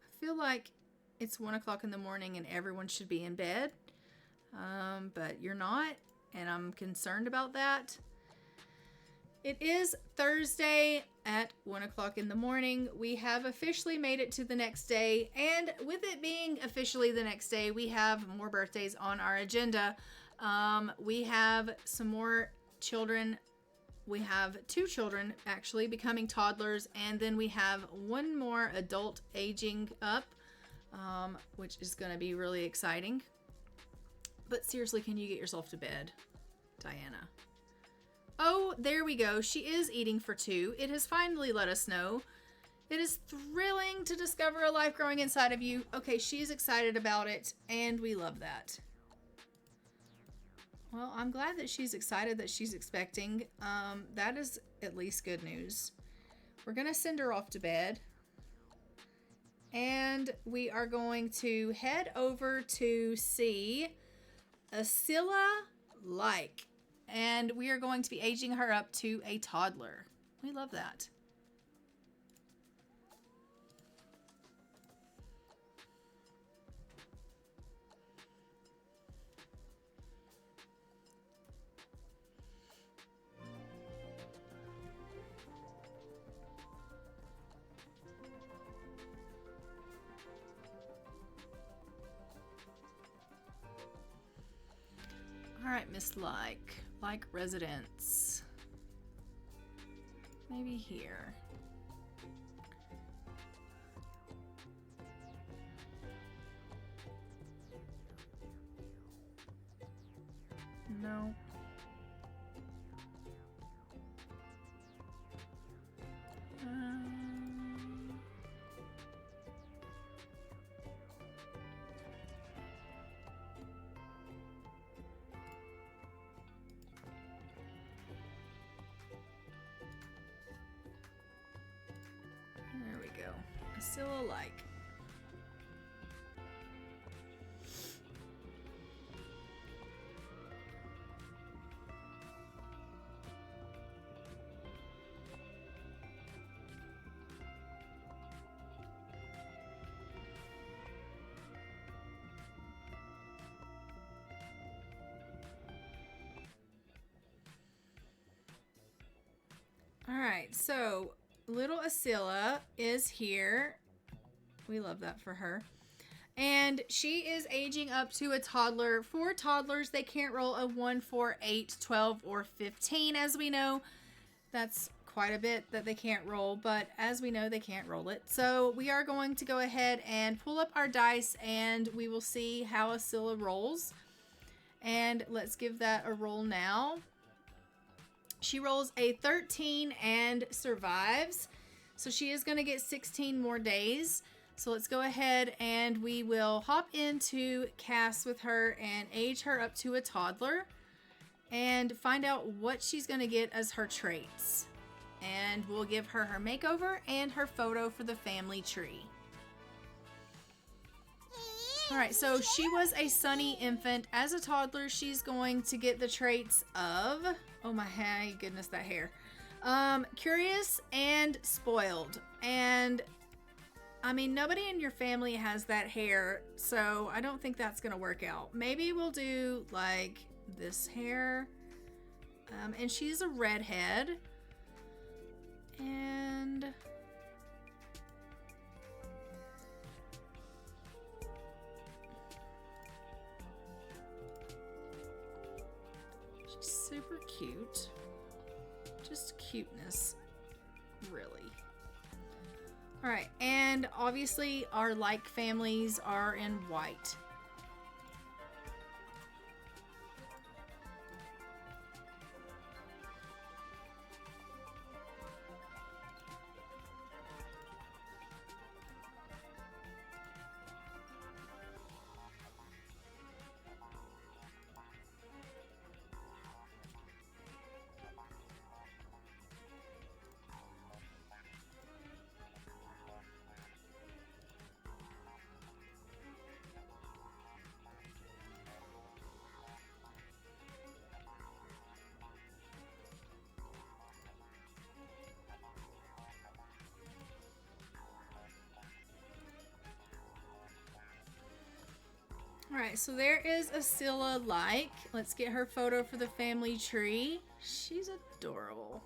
I feel like it's 1 o'clock in the morning and everyone should be in bed, but you're not, and I'm concerned about that. It is Thursday at 1 o'clock in the morning. We have officially made it to the next day, and with it being officially the next day, we have more birthdays on our agenda. We have some more children. We have 2 children actually becoming toddlers, and then we have 1 more adult aging up, which is going to be really exciting. But seriously, can you get yourself to bed? Diana. Oh, there we go. She is eating for two. It has finally let us know. It is thrilling to discover a life growing inside of you. Okay, she's excited about it, and we love that. Well, I'm glad that she's excited that she's expecting. That is at least good news. We're going to send her off to bed. And we are going to head over to see Asila-like. And we are going to be aging her up to a toddler. We love that. All right, Miss like residence. Maybe here. No. There we go. Asila-like. All right, so little Asila is here. We love that for her. And she is aging up to a toddler. For toddlers, they can't roll a 1, 4, 8, 12, or 15. As we know, that's quite a bit that they can't roll. But as we know, they can't roll it. So we are going to go ahead and pull up our dice, and we will see how Asila rolls. And let's give that a roll now. She rolls a 13 and survives. So she is going to get 16 more days. So let's go ahead and we will hop into cast with her and age her up to a toddler and find out what she's going to get as her traits. And we'll give her her makeover and her photo for the family tree. All right, so she was a sunny infant. As a toddler, she's going to get the traits of, oh my goodness, that hair. Curious and spoiled. And I mean, nobody in your family has that hair, so I don't think that's gonna work out. Maybe we'll do like this hair. And she's a redhead. And she's super cute. Just cuteness, really. All right, and obviously our like families are in white. All right, so there is Asila-like. Let's get her photo for the family tree. She's adorable.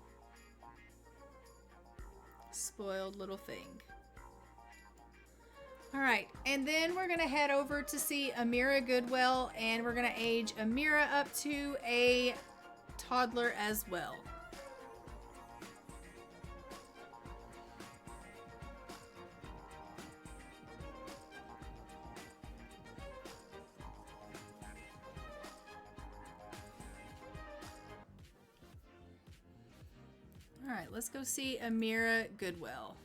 Spoiled little thing. All right, and then we're gonna head over to see Amira Goodwell, and we're gonna age Amira up to a toddler as well. All right, let's go see Amira Goodwell.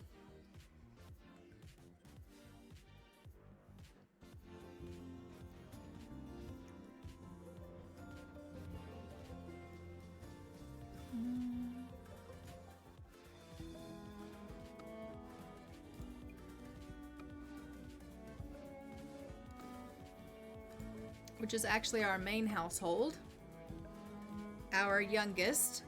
Which is actually our main household, our youngest.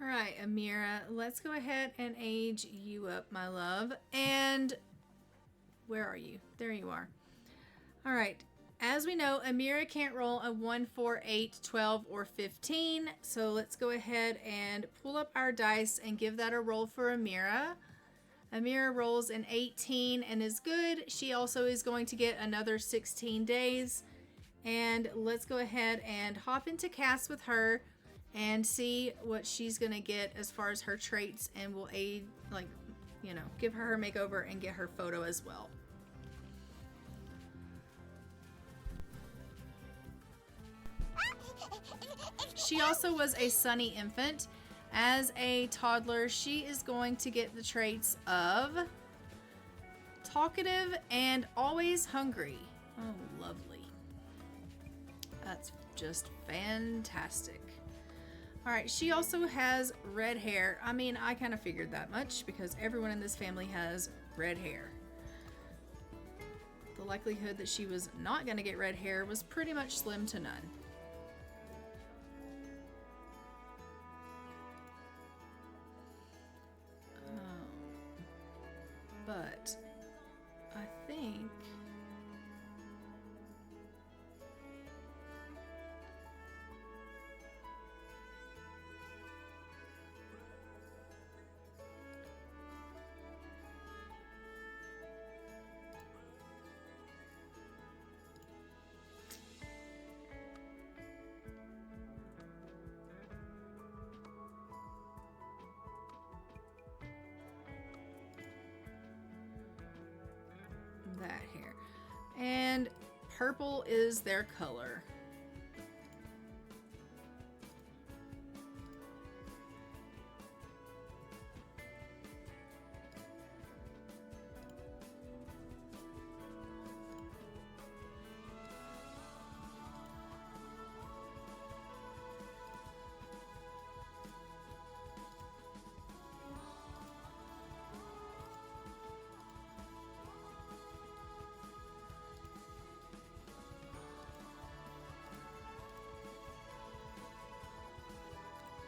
All right, Amira, let's go ahead and age you up, my love. And where are you? There you are. All right. As we know, Amira can't roll a 1, 4, 8, 12, or 15. So let's go ahead and pull up our dice and give that a roll for Amira. Amira rolls an 18 and is good. She also is going to get another 16 days. And let's go ahead and hop into cast with her and see what she's gonna get as far as her traits, and we'll aid, like, you know, give her makeover and get her photo as well. She also was a sunny infant. As a toddler, she is going to get the traits of talkative and always hungry. Oh, lovely. That's just fantastic. All right, she also has red hair. I mean, I kind of figured that much because everyone in this family has red hair. The likelihood that she was not going to get red hair was pretty much slim to none. But I think that hair. And purple is their color.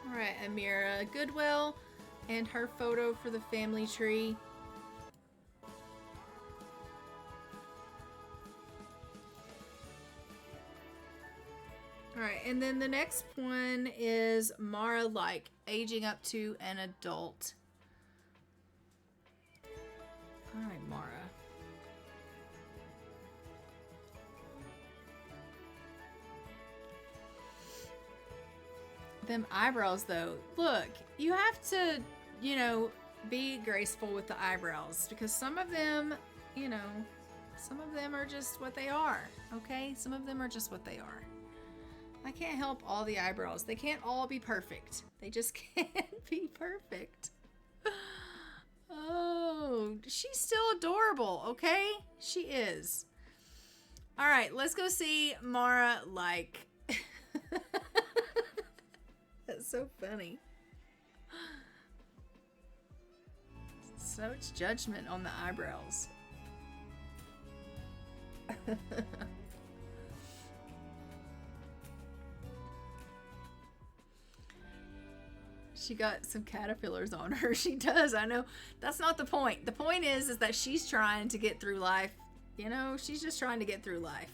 All right, Amira Goodwell and her photo for the family tree. All right, and then the next one is Mara Like, aging up to an adult. All right, Mara. Them eyebrows, though. Look, you have to, you know, be graceful with the eyebrows because some of them, you know, some of them are just what they are, okay? Some of them are just what they are. I can't help all the eyebrows. They can't all be perfect. They just can't be perfect. Oh, she's still adorable, okay? She is. All right, let's go see Mara Like. That's so funny. So much judgment on the eyebrows. She got some caterpillars on her. She does. I know. That's not the point. The point is that she's trying to get through life. You know, she's just trying to get through life.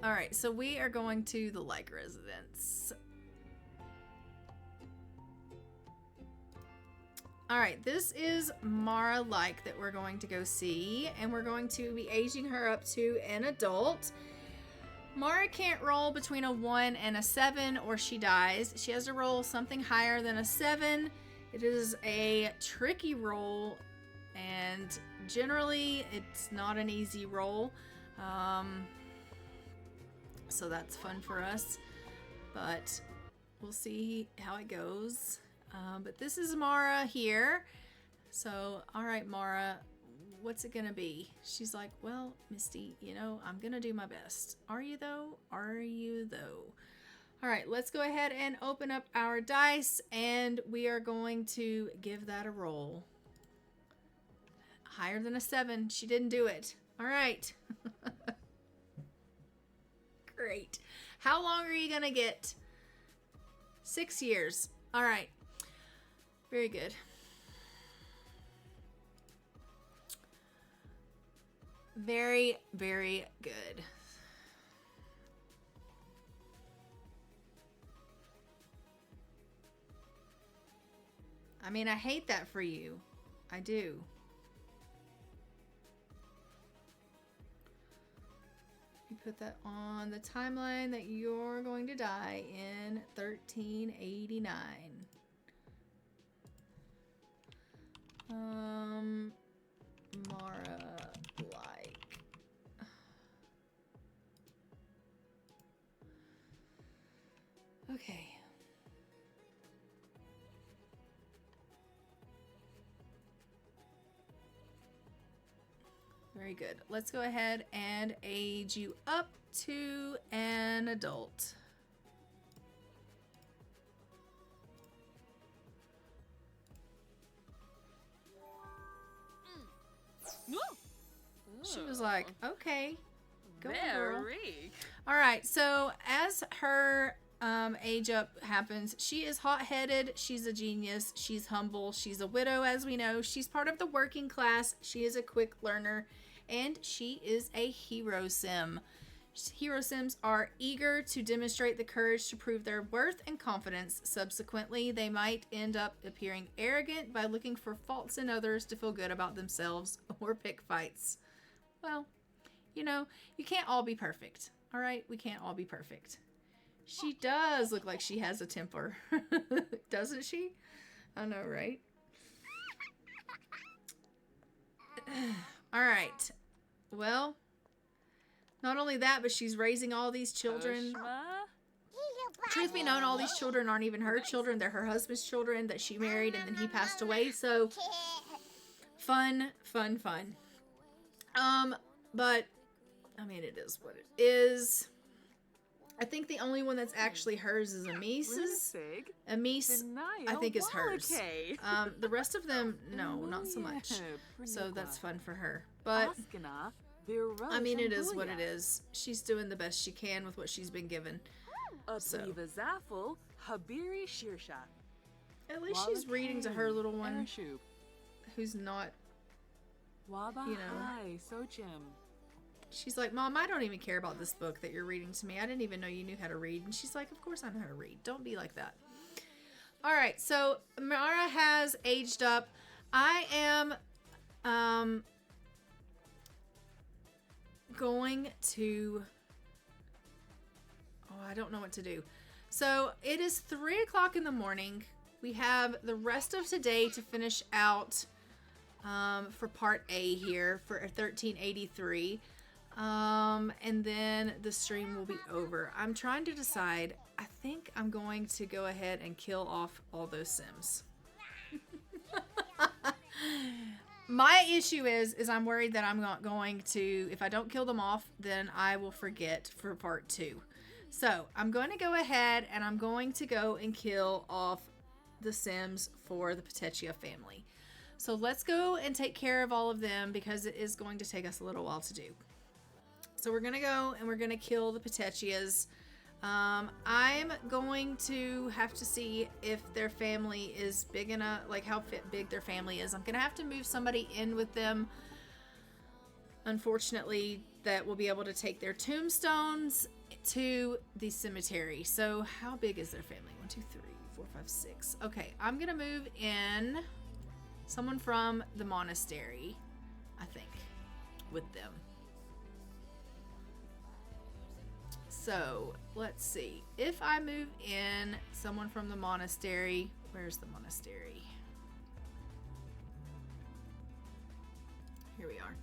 All right, so we are going to the like residence. All right, this is Mara Like that we're going to go see, and we're going to be aging her up to an adult. Mara can't roll between a 1 and a 7 or she dies. She has to roll something higher than a 7. It is a tricky roll, and generally it's not an easy roll. So that's fun for us, but we'll see how it goes. But this is Mara here. So, all right, Mara, what's it gonna be? She's like, well, Misty, you know, I'm gonna do my best. Are you though? Are you though? All right, let's go ahead and open up our dice, and we are going to give that a roll. Higher than a 7. She didn't do it. All right. Great. How long are you gonna get? 6 years. All right. Very good. Very, very good. I mean, I hate that for you. I do. You put that on the timeline that you're going to die in 1389. Mara Like. Okay. Very good. Let's go ahead and age you up to an adult. She was like, okay, go on, girl. All right, so as her age up happens, she is hot-headed, she's a genius, she's humble, she's a widow, as we know, she's part of the working class, she is a quick learner, and she is a hero sim. Hero sims are eager to demonstrate the courage to prove their worth and confidence. Subsequently, they might end up appearing arrogant by looking for faults in others to feel good about themselves or pick fights. Well, you know, you can't all be perfect. All right, we can't all be perfect. She does look like she has a temper. Doesn't she? I know, right? All right. Well, not only that, but she's raising all these children. Truth be known, all these children aren't even her children. They're her husband's children that she married and then he passed away. So, fun, fun, fun. But, I mean, it is what it is. I think the only one that's actually hers is Amice's. Amice, I think, is hers. The rest of them, no, not so much. So that's fun for her. But, I mean, it is what it is. She's doing the best she can with what she's been given. So. At least she's reading to her little one who's not, you know. She's like, Mom, I don't even care about this book that you're reading to me. I didn't even know you knew how to read. And she's like, of course I know how to read. Don't be like that. All right, so Mara has aged up. I am going to... Oh, I don't know what to do. So it is 3 o'clock in the morning. We have the rest of today to finish out for part A here for 1383. And then the stream will be over. I'm trying to decide. I think I'm going to go ahead and kill off all those Sims. My issue is I'm worried that I'm not going to, if I don't kill them off, then I will forget for part 2. So I'm going to go ahead and I'm going to go and kill off the Sims for the Petechia family. So let's go and take care of all of them because it is going to take us a little while to do. So we're going to go and we're going to kill the Petechias. I'm going to have to see if their family is big enough, like how big their family is. I'm going to have to move somebody in with them. unfortunately, that will be able to take their tombstones to the cemetery. So how big is their family? 1, 2, 3, 4, 5, 6. Okay, I'm gonna move in someone from the monastery, I think, with them. So let's see. If I move in someone from the monastery, where's the monastery? Here we are.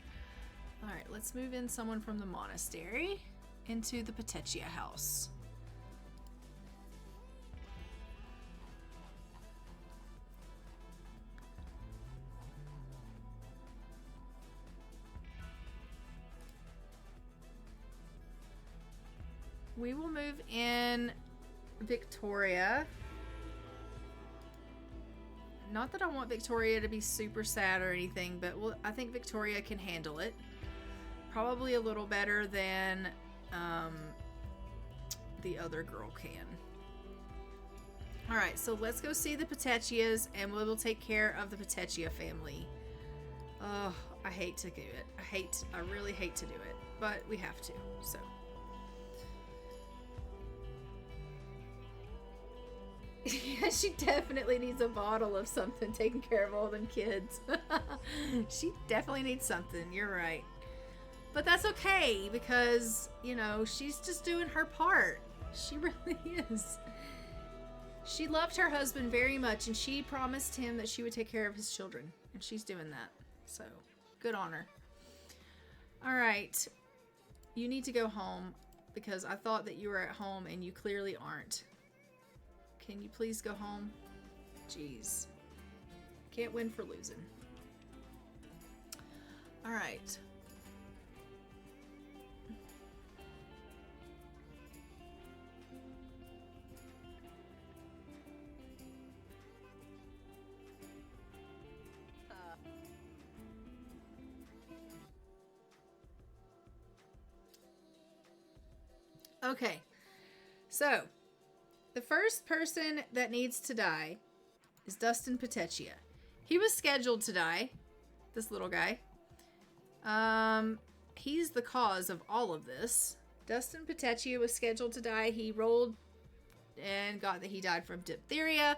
All right, let's move in someone from the monastery into the Petechia house. We will move in Victoria. Not that I want Victoria to be super sad or anything, but I think Victoria can handle it. Probably a little better than the other girl can. All right, so let's go see the Petechias, and we will take care of the Petechia family. Oh, I hate to do it. I really hate to do it, but we have to, so. Yeah, she definitely needs a bottle of something taking care of all them kids. She definitely needs something. You're right. But that's okay because, you know, she's just doing her part. She really is. She loved her husband very much, and she promised him that she would take care of his children. And she's doing that. So, good on her. All right. You need to go home because I thought that you were at home and you clearly aren't. Can you please go home? Jeez. Can't win for losing. All right. Okay. So, the first person that needs to die is Dustin Petechia. He was scheduled to die, this little guy. He's the cause of all of this. Dustin Petechia was scheduled to die. He rolled and got that he died from diphtheria.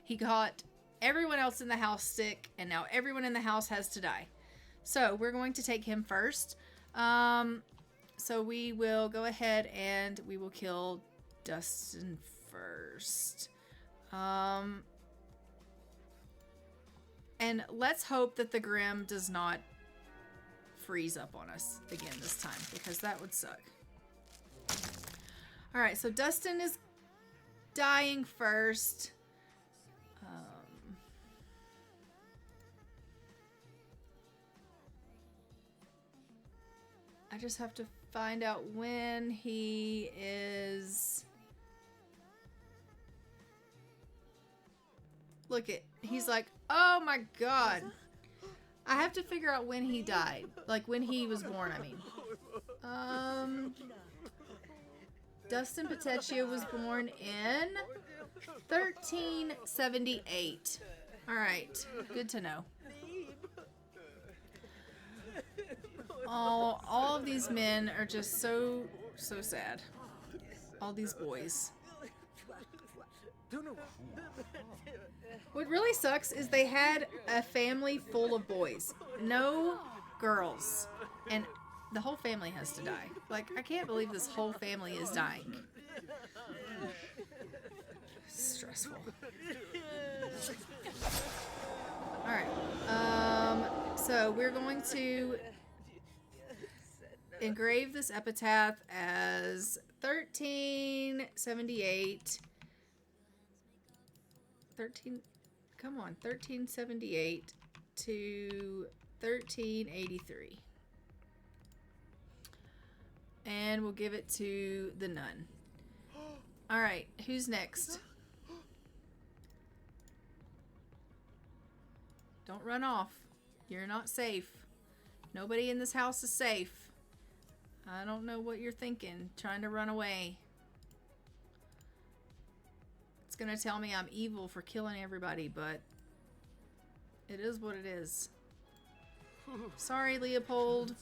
He got everyone else in the house sick, and now everyone in the house has to die. So we're going to take him first. So we will go ahead and we will kill Dustin first. And let's hope that the Grim does not freeze up on us again this time, because that would suck. Alright, so Dustin is dying first. I just have to find out when he is... Look it. He's like, oh my god. I have to figure out when he died. Like when he was born, I mean. Dustin Petechia was born in 1378. Alright. Good to know. Oh, all of these men are just so sad. All these boys. What really sucks is they had a family full of boys. No girls. And the whole family has to die. Like, I can't believe this whole family is dying. Stressful. Alright. So we're going to engrave this epitaph as 1378. 1378 to 1383. And we'll give it to the nun. Alright, who's next? Don't run off. You're not safe. Nobody in this house is safe. I don't know what you're thinking, trying to run away. It's gonna tell me I'm evil for killing everybody, but it is what it is. Sorry, Leopold.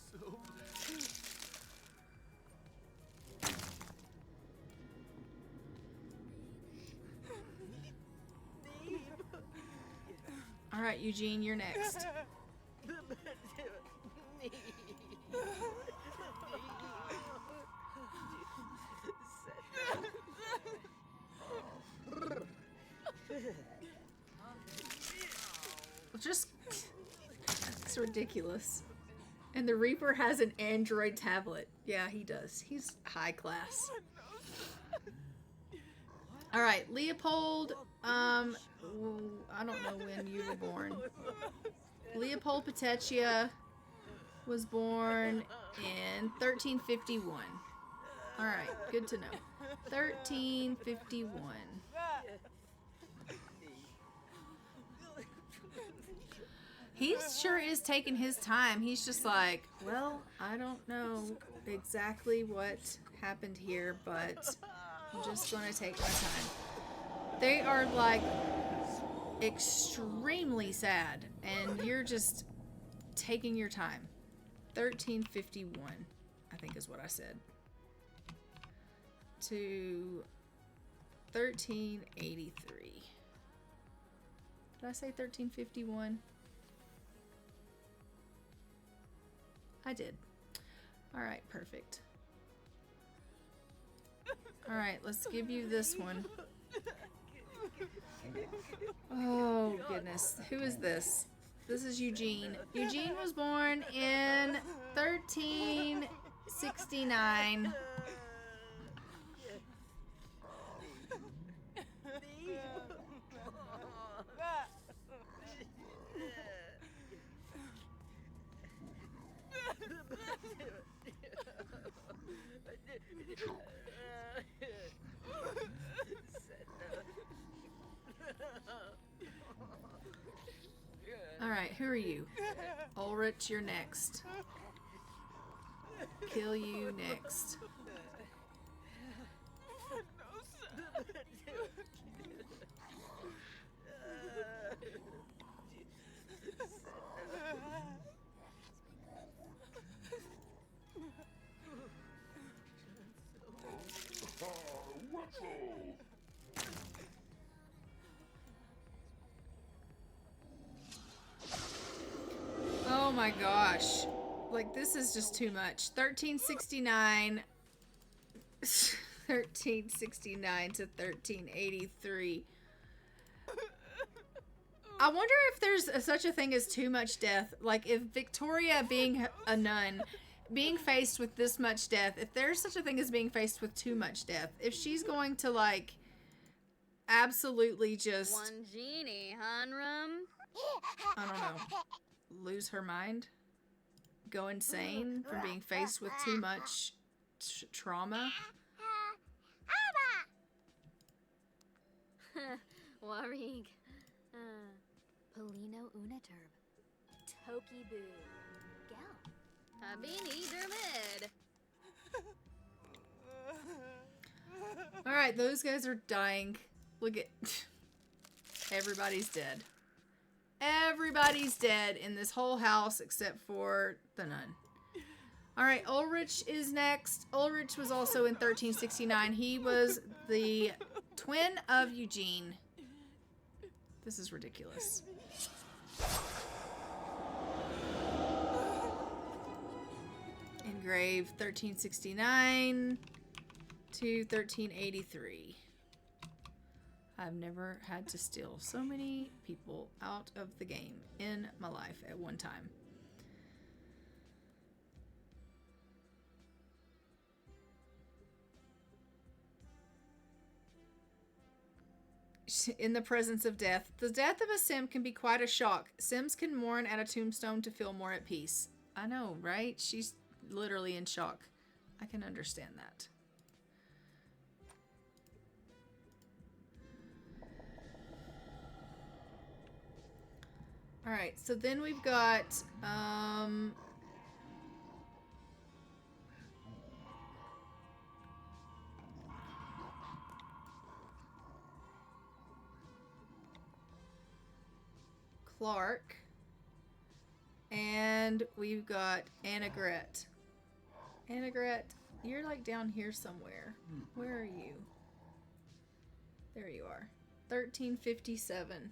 All right, Eugene, you're next. Just, it's ridiculous. And the Reaper has an Android tablet. Yeah, he does. He's high class. All right, Leopold. I don't know when you were born. Leopold Petechia was born in 1351. All right, good to know. 1351. He sure is taking his time. He's just like, well, I don't know exactly what happened here, but I'm just going to take my time. They are like extremely sad, and you're just taking your time. 1351, I think is what I said. To 1383. Did I say 1351? I did. All right, perfect. All right, let's give you this one. Oh, goodness. Who is this? This is Eugene. Eugene was born in 1369. All right, who are you? Ulrich, you're next. Kill you next. Oh my gosh. Like, this is just too much. 1369. 1369 to 1383. I wonder if there's such a thing as too much death. Like, if Victoria, being a nun, being faced with this much death, if there's such a thing as being faced with too much death, if she's going to, like, absolutely just... One genie, Hanrum. I don't know. Lose her mind? Go insane from being faced with too much trauma? Warig. Polino Unaturb. Toki Boo. Gal. Habini Dermid. Alright, those guys are dying. Look at... Everybody's dead. Everybody's dead in this whole house except for the nun. Alright, Ulrich is next. Ulrich was also in 1369. He was the twin of Eugene. This is ridiculous. Engraved 1369 to 1383. I've never had to steal so many people out of the game in my life at one time. In the presence of death. The death of a sim can be quite a shock. Sims can mourn at a tombstone to feel more at peace. I know, right? She's literally in shock. I can understand that. Alright, so then we've got, Clark. And we've got Annagret. Annagret, you're like down here somewhere. Where are you? There you are. 1357.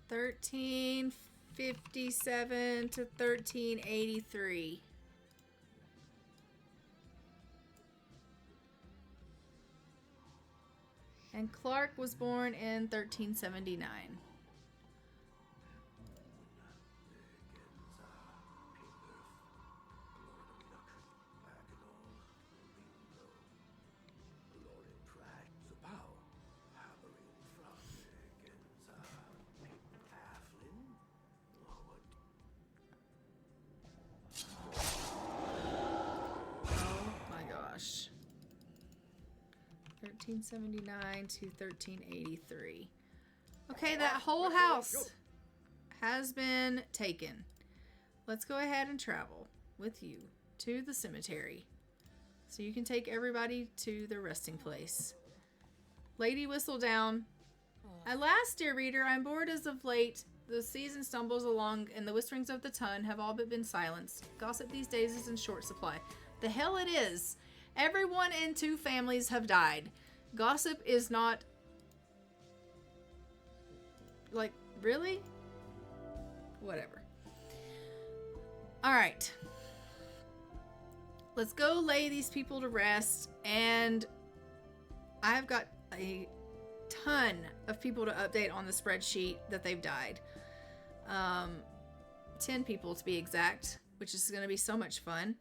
$1357 to $1383. And Clark was born in 1379. Oh my gosh. 1379 to 1383. Okay, that whole house has been taken. Let's go ahead and travel with you to the cemetery so you can take everybody to their resting place. Lady Whistledown. Alas, dear reader, I'm bored as of late. The season stumbles along, and the whisperings of the tongue have all but been silenced. Gossip these days is in short supply. The hell it is. Everyone in 2 families have died. Gossip is not... Like, really? Whatever. Alright. Let's go lay these people to rest, and I've got a ton of people to update on the spreadsheet that they've died. 10 people to be exact, which is going to be so much fun.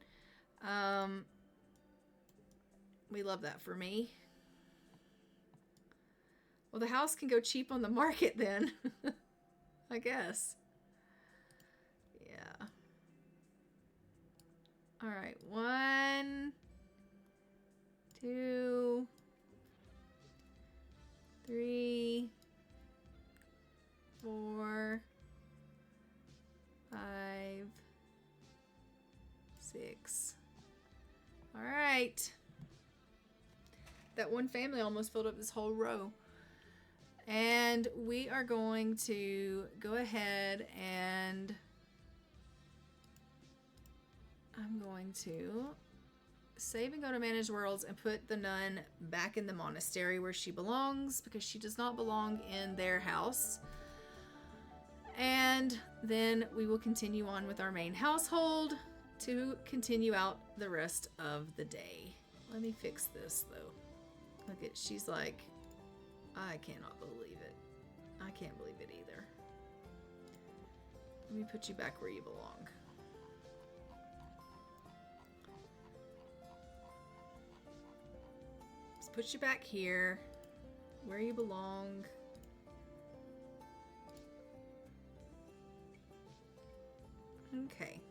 We love that for me. Well, the house can go cheap on the market then. I guess. Yeah. All right. 1, 2, 3, 4, 5, 6. All right. That one family almost filled up this whole row. And we are going to go ahead and I'm going to save and go to Manage Worlds and put the nun back in the monastery where she belongs, because she does not belong in their house. And then we will continue on with our main household to continue out the rest of the day. Let me fix this though. Look at, she's like, I cannot believe it. I can't believe it either. Let me put you back where you belong. Let's put you back here where you belong. Okay.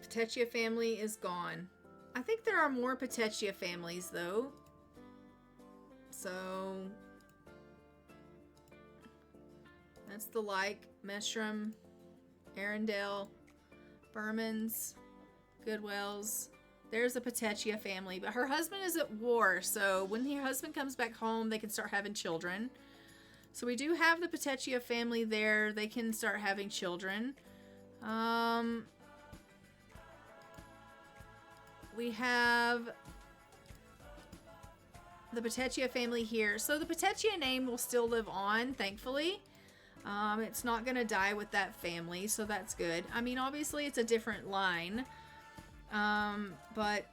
Petechia family is gone. I think there are more Petechia families though. So that's the Meshram, Arendelle, Bermans, Goodwells. There's a Petechia family, but her husband is at war, so when her husband comes back home, they can start having children. So we do have the Petechia family there. They can start having children. We have the Petechia family here. So the Petechia name will still live on, thankfully. It's not going to die with that family, so that's good. I mean, obviously it's a different line. But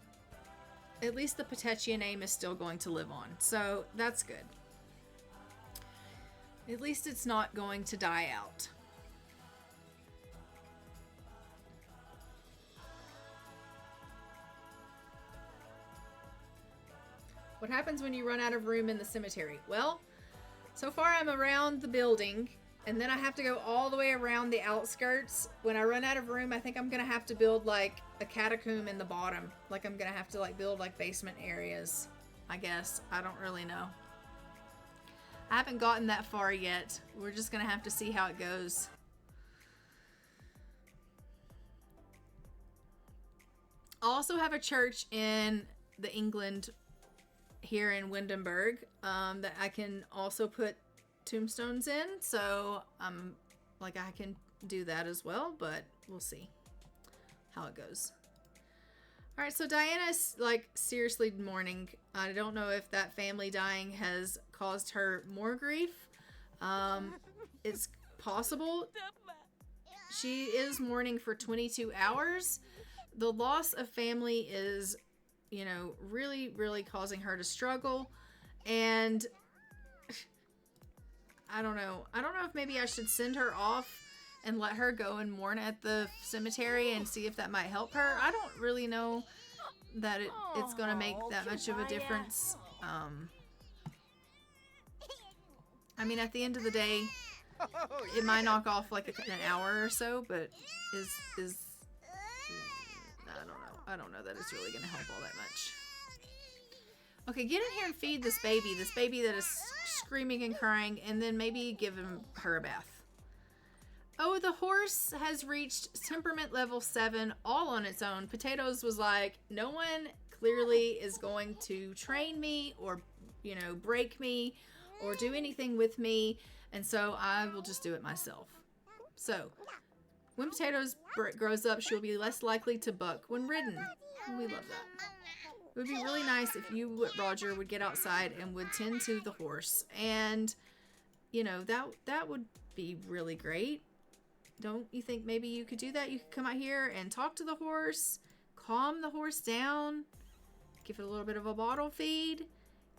at least the Petechia name is still going to live on. So that's good. At least it's not going to die out. What happens when you run out of room in the cemetery? Well, so far I'm around the building, and then I have to go all the way around the outskirts. When I run out of room, I think I'm going to have to build like a catacomb in the bottom. Like I'm going to have to like build like basement areas, I guess. I don't really know. I haven't gotten that far yet. We're just going to have to see how it goes. also have a church in the England here in Windenburg that I can also put tombstones in. So like I can do that as well, but we'll see how it goes. All right, so Diana's like seriously mourning. I don't know if that family dying has caused her more grief. It's possible. She is mourning for 22 hours. The loss of family is, you know, really, really causing her to struggle. And I don't know. I don't know if maybe I should send her off and let her go and mourn at the cemetery and see if that might help her. I don't really know that it's going to make that much of a difference. I mean, at the end of the day, it might knock off like an hour or so, but is I don't know. I don't know that it's really going to help all that much. Okay, get in here and feed this baby that is screaming and crying, and then maybe give her a bath. Oh, the horse has reached temperament level 7 all on its own. Potatoes was like, no one clearly is going to train me or, you know, break me or do anything with me, and so I will just do it myself. So, when Potatoes grows up, she'll be less likely to buck when ridden. We love that. It would be really nice if you, Roger, would get outside and would tend to the horse. And, you know, that would be really great. Don't you think maybe you could do that? You could come out here and talk to the horse, calm the horse down, give it a little bit of a bottle feed.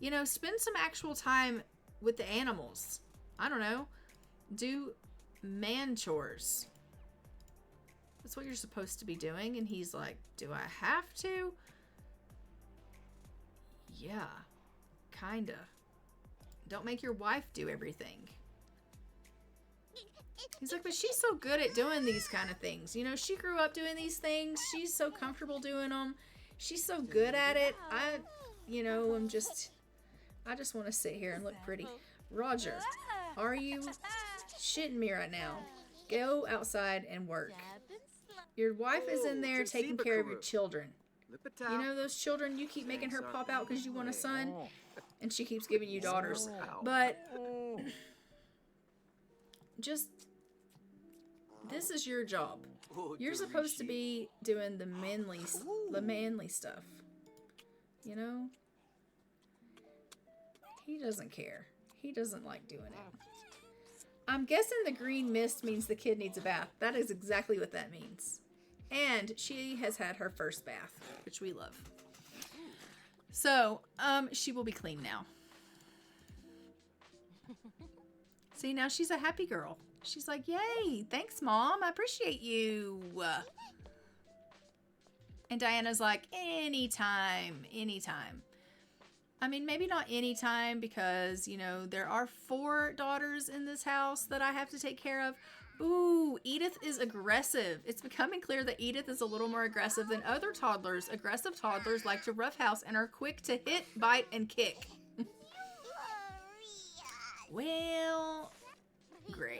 You know, spend some actual time with the animals. I don't know. Do man chores. That's what you're supposed to be doing. And he's like, do I have to? Yeah, kinda. Don't make your wife do everything. He's like, but she's so good at doing these kind of things. You know, she grew up doing these things. She's so comfortable doing them. She's so good at it. I just want to sit here and look pretty. Roger, are you shitting me right now? Go outside and work. Your wife is in there taking care of your children. You know those children you keep making her pop out because you want a son? And she keeps giving you daughters. But just, this is your job. You're supposed to be doing the manly stuff. You know? He doesn't care. He doesn't like doing it. I'm guessing the green mist means the kid needs a bath. That is exactly what that means. And she has had her first bath, which we love. So, she will be clean now. See, now she's a happy girl. She's like, yay, thanks, Mom. I appreciate you. And Diana's like, anytime. I mean, maybe not anytime because, you know, there are 4 daughters in this house that I have to take care of. Ooh, Edith is aggressive. It's becoming clear that Edith is a little more aggressive than other toddlers. Aggressive toddlers like to roughhouse and are quick to hit, bite, and kick. Well, great.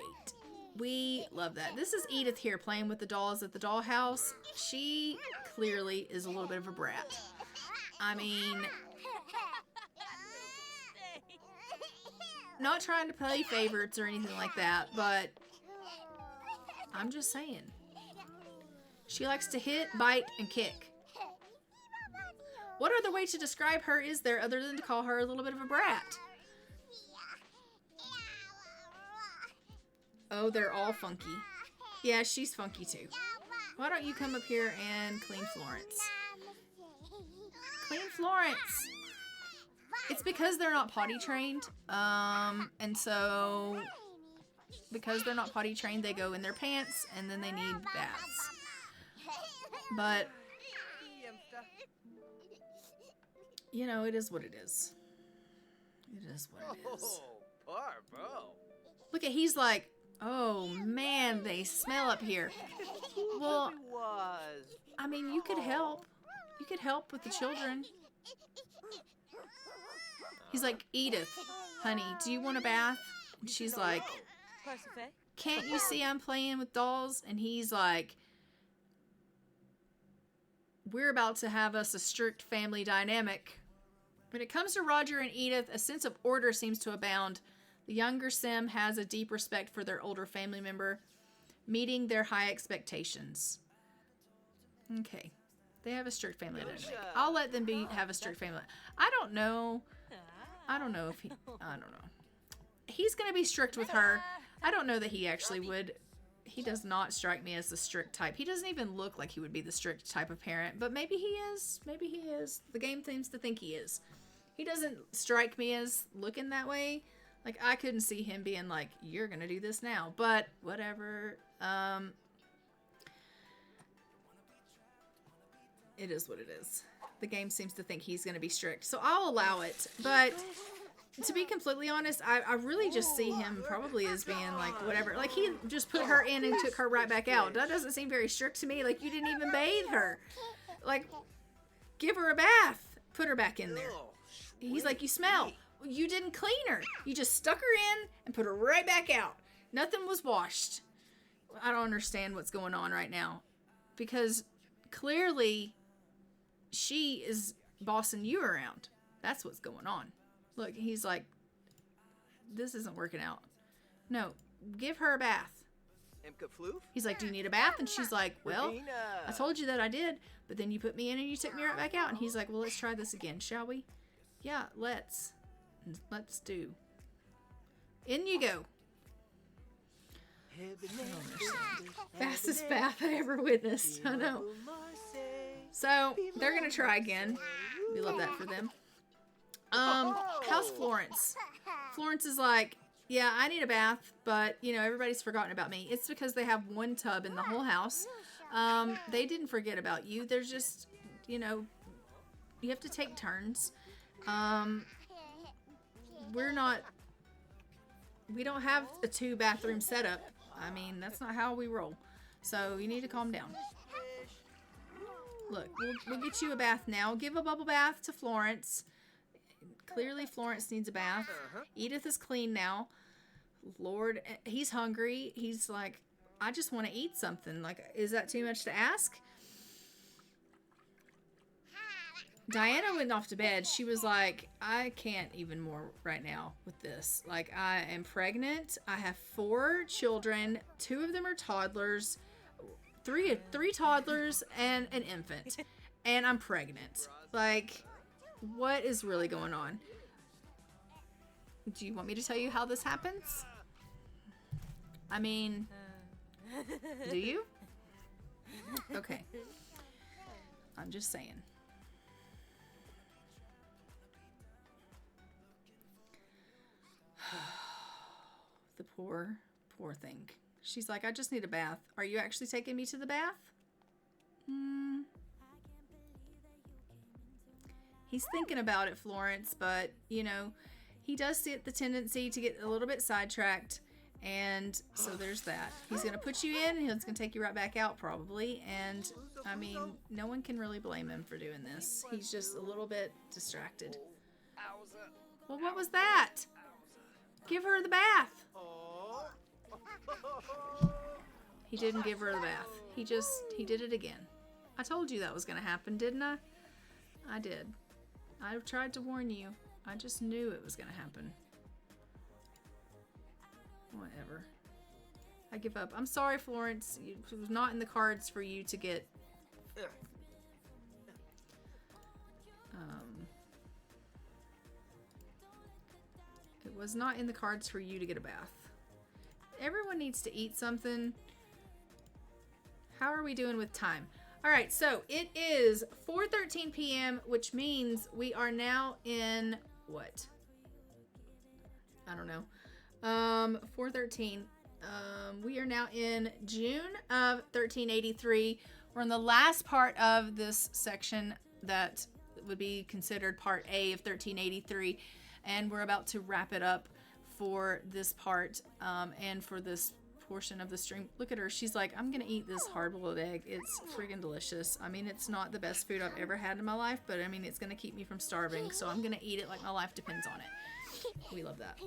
We love that. This is Edith here playing with the dolls at the dollhouse. She clearly is a little bit of a brat. I mean, not trying to play favorites or anything like that, but I'm just saying. She likes to hit, bite, and kick. What other way to describe her is there other than to call her a little bit of a brat? Oh, they're all funky. Yeah, she's funky too. Why don't you come up here and clean Florence? Clean Florence! It's because they're not potty trained. And so because they're not potty trained, they go in their pants and then they need baths. But you know, it is what it is. It is what it is. Look at, he's like, oh man, they smell up here. Well, I mean, you could help. You could help with the children. He's like, Edith, honey, do you want a bath? And she's like, can't you see I'm playing with dolls? And he's like, we're about to have us a strict family dynamic. When it comes to Roger and Edith, a sense of order seems to abound. The younger Sim has a deep respect for their older family member, meeting their high expectations. Okay. They have a strict family dynamic. I'll let them have a strict family. I don't know if he... I don't know. He's going to be strict with her. I don't know that he actually would. He does not strike me as the strict type. He doesn't even look like he would be the strict type of parent, but maybe he is. Maybe he is. The game seems to think he is. He doesn't strike me as looking that way. Like, I couldn't see him being like, you're going to do this now, but whatever. It is what it is. The game seems to think he's going to be strict, so I'll allow it, but to be completely honest, I really just see him probably as being like, whatever. Like, he just put her in and took her right back out. That doesn't seem very strict to me. Like, you didn't even bathe her. Like, give her a bath. Put her back in there. He's like, you smell. You didn't clean her. You just stuck her in and put her right back out. Nothing was washed. I don't understand what's going on right now. Because clearly she is bossing you around. That's what's going on. Look, he's like, this isn't working out. No, give her a bath. He's like, do you need a bath? And she's like, well, I told you that I did, but then you put me in and you took me right back out. And he's like, well, let's try this again, shall we? Yeah, let's do. In you go. Fastest bath I ever witnessed. I know. So, they're going to try again. We love that for them. How's Florence? Florence is like, yeah, I need a bath, but, you know, everybody's forgotten about me. It's because they have one tub in the whole house. They didn't forget about you. There's just, you know, you have to take turns. We don't have a 2-bathroom setup. I mean, that's not how we roll. So, you need to calm down. Look, we'll get you a bath now. Give a bubble bath to Florence. Clearly, Florence needs a bath. Edith is clean now. Lord, he's hungry. He's like, I just want to eat something. Like, is that too much to ask? Diana went off to bed. She was like, I can't even more right now with this. Like, I am pregnant. I have 4 children. 2 of them are toddlers. 3 toddlers and an infant. And I'm pregnant. Like, what is really going on? Do you want me to tell you how this happens? I mean, do you? Okay. I'm just saying. The poor thing. She's like, I just need a bath. Are you actually taking me to the bath? He's thinking about it, Florence, but, you know, he does see the tendency to get a little bit sidetracked, and so there's that. He's going to put you in, and he's going to take you right back out, probably, and, I mean, no one can really blame him for doing this. He's just a little bit distracted. Well, what was that? Give her the bath. He didn't give her the bath. He did it again. I told you that was going to happen, didn't I? I did. I tried to warn you. I just knew it was going to happen. Whatever. I give up. I'm sorry, Florence. It was not in the cards for you to get... It was not in the cards for you to get a bath. Everyone needs to eat something. How are we doing with time? All right, so it is 4:13 p.m., which means we are now in what? I don't know. 4:13. We are now in June of 1383. We're in the last part of this section that would be considered part A of 1383, and we're about to wrap it up for this part and for this portion of the stream. Look at her. She's like, I'm gonna eat this hard-boiled egg. It's friggin' delicious. I mean, it's not the best food I've ever had in my life, but I mean, it's gonna keep me from starving, so I'm gonna eat it like my life depends on it. We love that.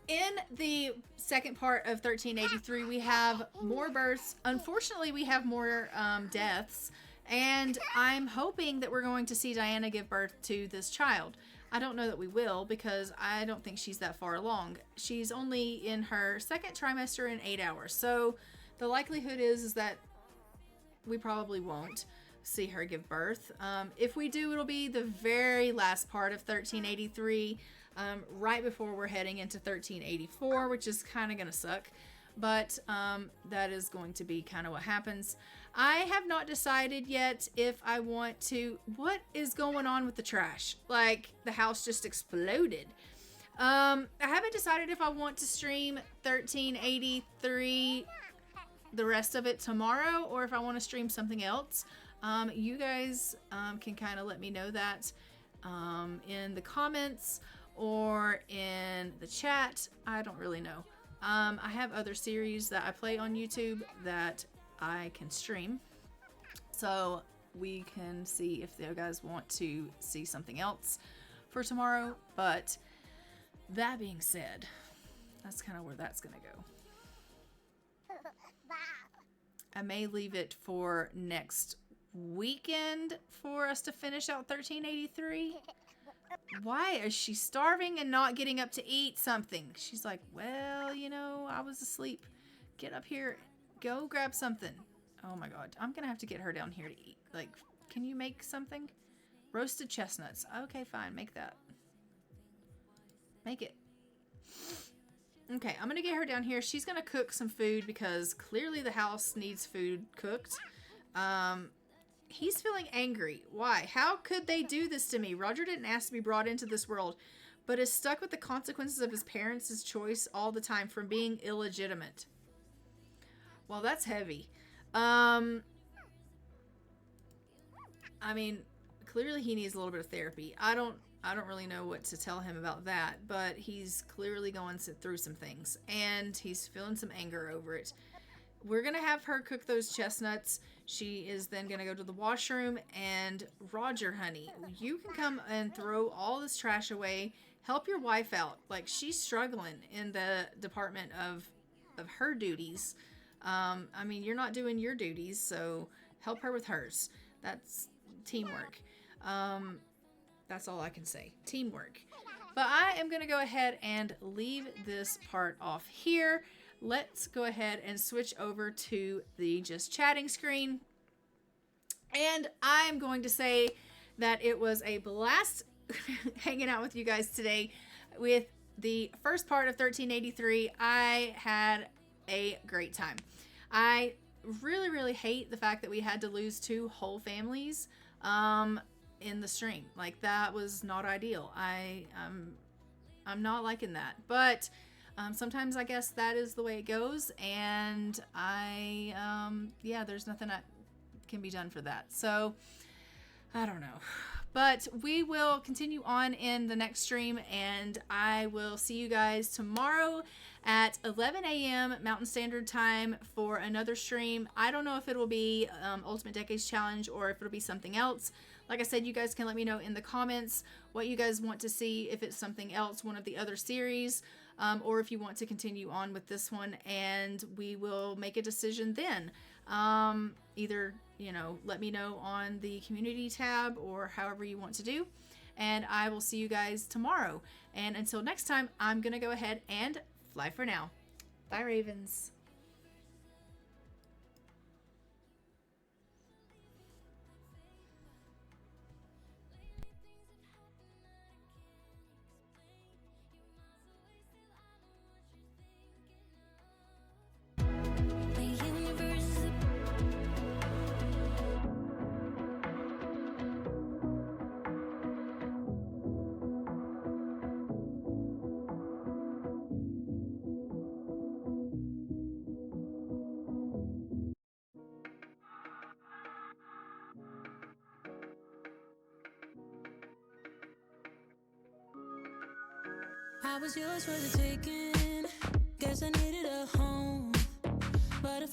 In the second part of 1383, we have more births. Unfortunately, we have more deaths, And I'm hoping that we're going to see Diana give birth to this child. I don't know that we will because I don't think she's that far along. She's only in her second trimester in 8 hours. So the likelihood is that we probably won't see her give birth. If we do, it'll be the very last part of 1383, right before we're heading into 1384, which is kind of going to suck. But that is going to be kind of what happens. I have not decided yet if I want to... What is going on with the trash? Like, the house just exploded. I haven't decided if I want to stream 1383 the rest of it tomorrow or if I want to stream something else. You guys can kind of let me know that in the comments or in the chat. I don't really know. I have other series that I play on YouTube that I can stream. So we can see if you guys want to see something else for tomorrow. But that being said, that's kind of where that's going to go. I may leave it for next weekend for us to finish out 1383. Why is she starving and not getting up to eat something? She's like, well, you know, I was asleep. Get up here. Go grab something. Oh my God. I'm going to have to get her down here to eat. Like, can you make something? Roasted chestnuts. Okay, fine. Make that. Make it. Okay, I'm going to get her down here. She's going to cook some food because clearly the house needs food cooked. He's feeling angry. Why? How could they do this to me? Roger didn't ask to be brought into this world, but is stuck with the consequences of his parents' choice all the time from being illegitimate. Well, that's heavy. I mean, clearly he needs a little bit of therapy. I don't really know what to tell him about that, but he's clearly going through some things, and he's feeling some anger over it. We're going to have her cook those chestnuts. She is then going to go to the washroom, and Roger, honey, you can come and throw all this trash away. Help your wife out. Like, she's struggling in the department of her duties. I mean, you're not doing your duties, so help her with hers. That's teamwork. That's all I can say. Teamwork. But I am going to go ahead and leave this part off here. Let's go ahead and switch over to the just chatting screen. And I'm going to say that it was a blast hanging out with you guys today with the first part of 1383. I had a great time. I really, really hate the fact that we had to lose 2 whole families in the stream. Like, that was not ideal. I'm not liking that. But sometimes I guess that is the way it goes, and yeah, there's nothing that can be done for that. So I don't know, but we will continue on in the next stream, and I will see you guys tomorrow at 11 a.m. Mountain Standard Time for another stream. I don't know if it will be Ultimate Decades Challenge or if it'll be something else. Like I said, you guys can let me know in the comments what you guys want to see, if it's something else, one of the other series, or if you want to continue on with this one, and we will make a decision then. Either, you know, let me know on the community tab or however you want to do, and I will see you guys tomorrow. And until next time, I'm going to go ahead and fly for now. Bye, Ravens. I was yours for the taking. Guess I needed a home, but if